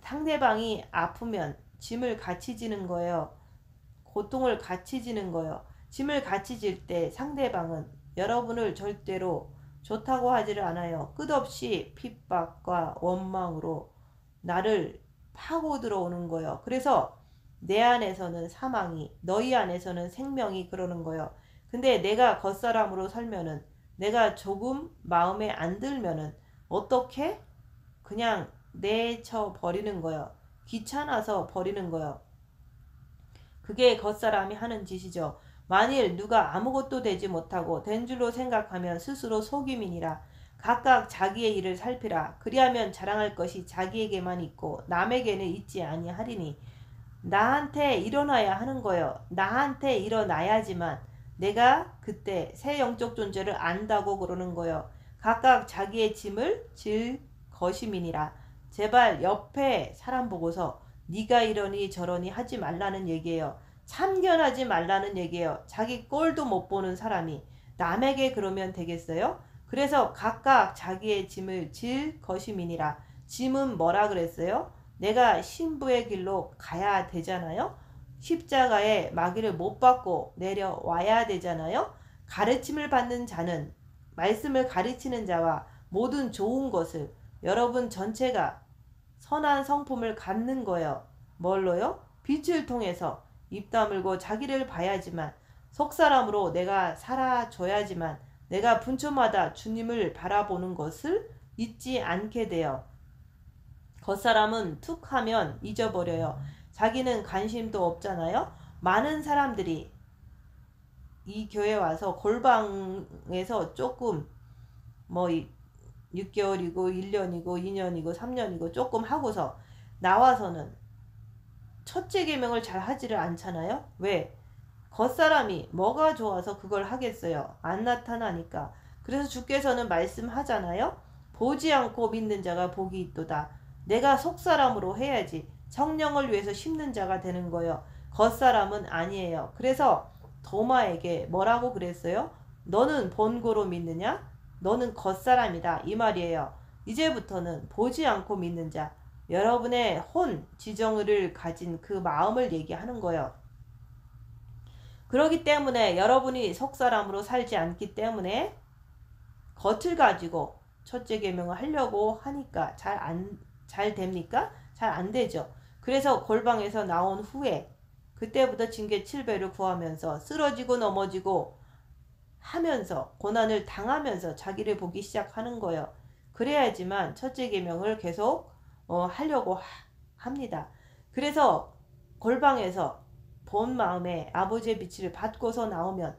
상대방이 아프면 짐을 같이 지는 거예요. 고통을 같이 지는 거예요. 짐을 같이 질 때 상대방은 여러분을 절대로 좋다고 하지를 않아요. 끝없이 핍박과 원망으로 나를 파고 들어오는 거예요. 그래서 내 안에서는 사망이, 너희 안에서는 생명이 그러는 거예요. 근데 내가 겉사람으로 살면은, 내가 조금 마음에 안 들면은 어떻게? 그냥 내쳐 버리는 거예요. 귀찮아서 버리는 거예요. 그게 겉사람이 하는 짓이죠. 만일 누가 아무것도 되지 못하고 된 줄로 생각하면 스스로 속임이니라. 각각 자기의 일을 살피라. 그리하면 자랑할 것이 자기에게만 있고 남에게는 있지 아니하리니. 나한테 일어나야 하는 거예요. 나한테 일어나야지만 내가 그때 새 영적 존재를 안다고 그러는 거예요. 각각 자기의 짐을 질 것임이니라. 제발 옆에 사람 보고서 네가 이러니 저러니 하지 말라는 얘기예요. 참견하지 말라는 얘기예요. 자기 꼴도 못 보는 사람이 남에게 그러면 되겠어요? 그래서 각각 자기의 짐을 질 것임이니라. 짐은 뭐라 그랬어요? 내가 신부의 길로 가야 되잖아요. 십자가에 마귀를 못 받고 내려와야 되잖아요. 가르침을 받는 자는 말씀을 가르치는 자와 모든 좋은 것을 여러분 전체가 선한 성품을 갖는 거예요. 뭘로요? 빛을 통해서 입 다물고 자기를 봐야지만 속사람으로 내가 살아줘야지만 내가 분초마다 주님을 바라보는 것을 잊지 않게 돼요. 겉사람은 툭 하면 잊어버려요. 자기는 관심도 없잖아요. 많은 사람들이 이 교회 와서 골방에서 조금 뭐 6개월이고 1년이고 2년이고 3년이고 조금 하고서 나와서는 첫째 계명을 잘 하지를 않잖아요. 왜? 겉사람이 뭐가 좋아서 그걸 하겠어요. 안 나타나니까. 그래서 주께서는 말씀하잖아요. 보지 않고 믿는 자가 복이 있도다. 내가 속사람으로 해야지 성령을 위해서 심는 자가 되는 거예요. 겉사람은 아니에요. 그래서 도마에게 뭐라고 그랬어요? 너는 본고로 믿느냐? 너는 겉사람이다. 이 말이에요. 이제부터는 보지 않고 믿는 자, 여러분의 혼, 지정을 가진 그 마음을 얘기하는 거예요. 그렇기 때문에 여러분이 속사람으로 살지 않기 때문에 겉을 가지고 첫째 계명을 하려고 하니까 잘 됩니까? 잘 안 되죠. 그래서 골방에서 나온 후에 그때부터 징계 7배를 구하면서 쓰러지고 넘어지고 하면서 고난을 당하면서 자기를 보기 시작하는 거예요. 그래야지만 첫째 계명을 계속 하려고 합니다. 그래서 골방에서 본 마음에 아버지의 빛을 받고서 나오면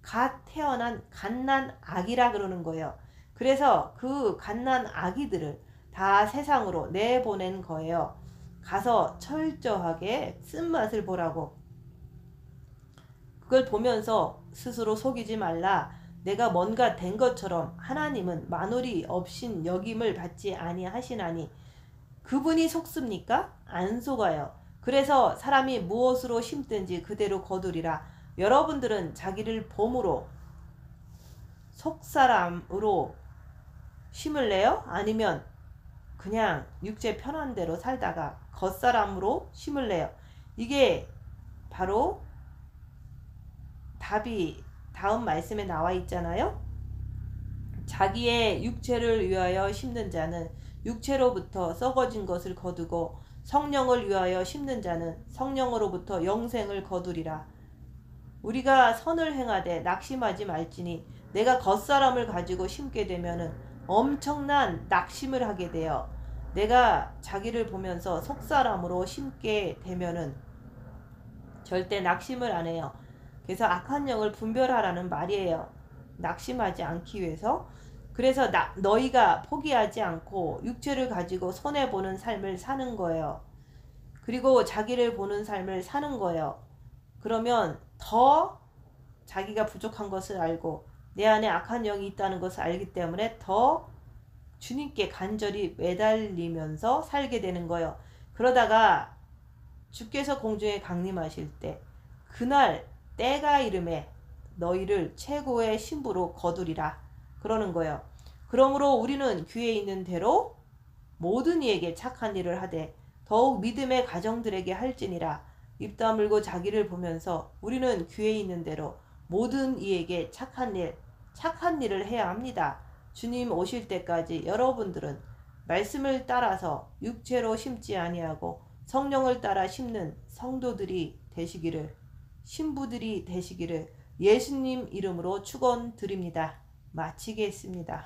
갓 태어난 갓난 아기라 그러는 거예요. 그래서 그 갓난 아기들을 다 세상으로 내보낸 거예요. 가서 철저하게 쓴맛을 보라고. 그걸 보면서 스스로 속이지 말라. 내가 뭔가 된 것처럼 하나님은 만홀이 없인 여김을 받지 아니하시나니. 그분이 속습니까? 안 속아요. 그래서 사람이 무엇으로 심든지 그대로 거두리라. 여러분들은 자기를 봄으로 속사람으로 심을래요? 아니면 그냥 육체 편한 대로 살다가 겉사람으로 심을래요? 이게 바로 답이 다음 말씀에 나와 있잖아요. 자기의 육체를 위하여 심는 자는 육체로부터 썩어진 것을 거두고 성령을 위하여 심는 자는 성령으로부터 영생을 거두리라. 우리가 선을 행하되 낙심하지 말지니 내가 겉사람을 가지고 심게 되면은 엄청난 낙심을 하게 돼요. 내가 자기를 보면서 속사람으로 심게 되면은 절대 낙심을 안 해요. 그래서 악한 영을 분별하라는 말이에요. 낙심하지 않기 위해서. 그래서 너희가 포기하지 않고 육체를 가지고 손해보는 삶을 사는 거예요. 그리고 자기를 보는 삶을 사는 거예요. 그러면 더 자기가 부족한 것을 알고 내 안에 악한 영이 있다는 것을 알기 때문에 더 주님께 간절히 매달리면서 살게 되는 거예요. 그러다가 주께서 공중에 강림하실 때 그날 때가 이름에 너희를 최고의 신부로 거두리라 그러는 거예요. 그러므로 우리는 귀에 있는 대로 모든 이에게 착한 일을 하되 더욱 믿음의 가정들에게 할지니라. 입 다물고 자기를 보면서 우리는 귀에 있는 대로 모든 이에게 착한 일을 해야 합니다. 주님 오실 때까지 여러분들은 말씀을 따라서 육체로 심지 아니하고 성령을 따라 심는 성도들이 되시기를, 신부들이 되시기를 예수님 이름으로 축원드립니다. 마치겠습니다.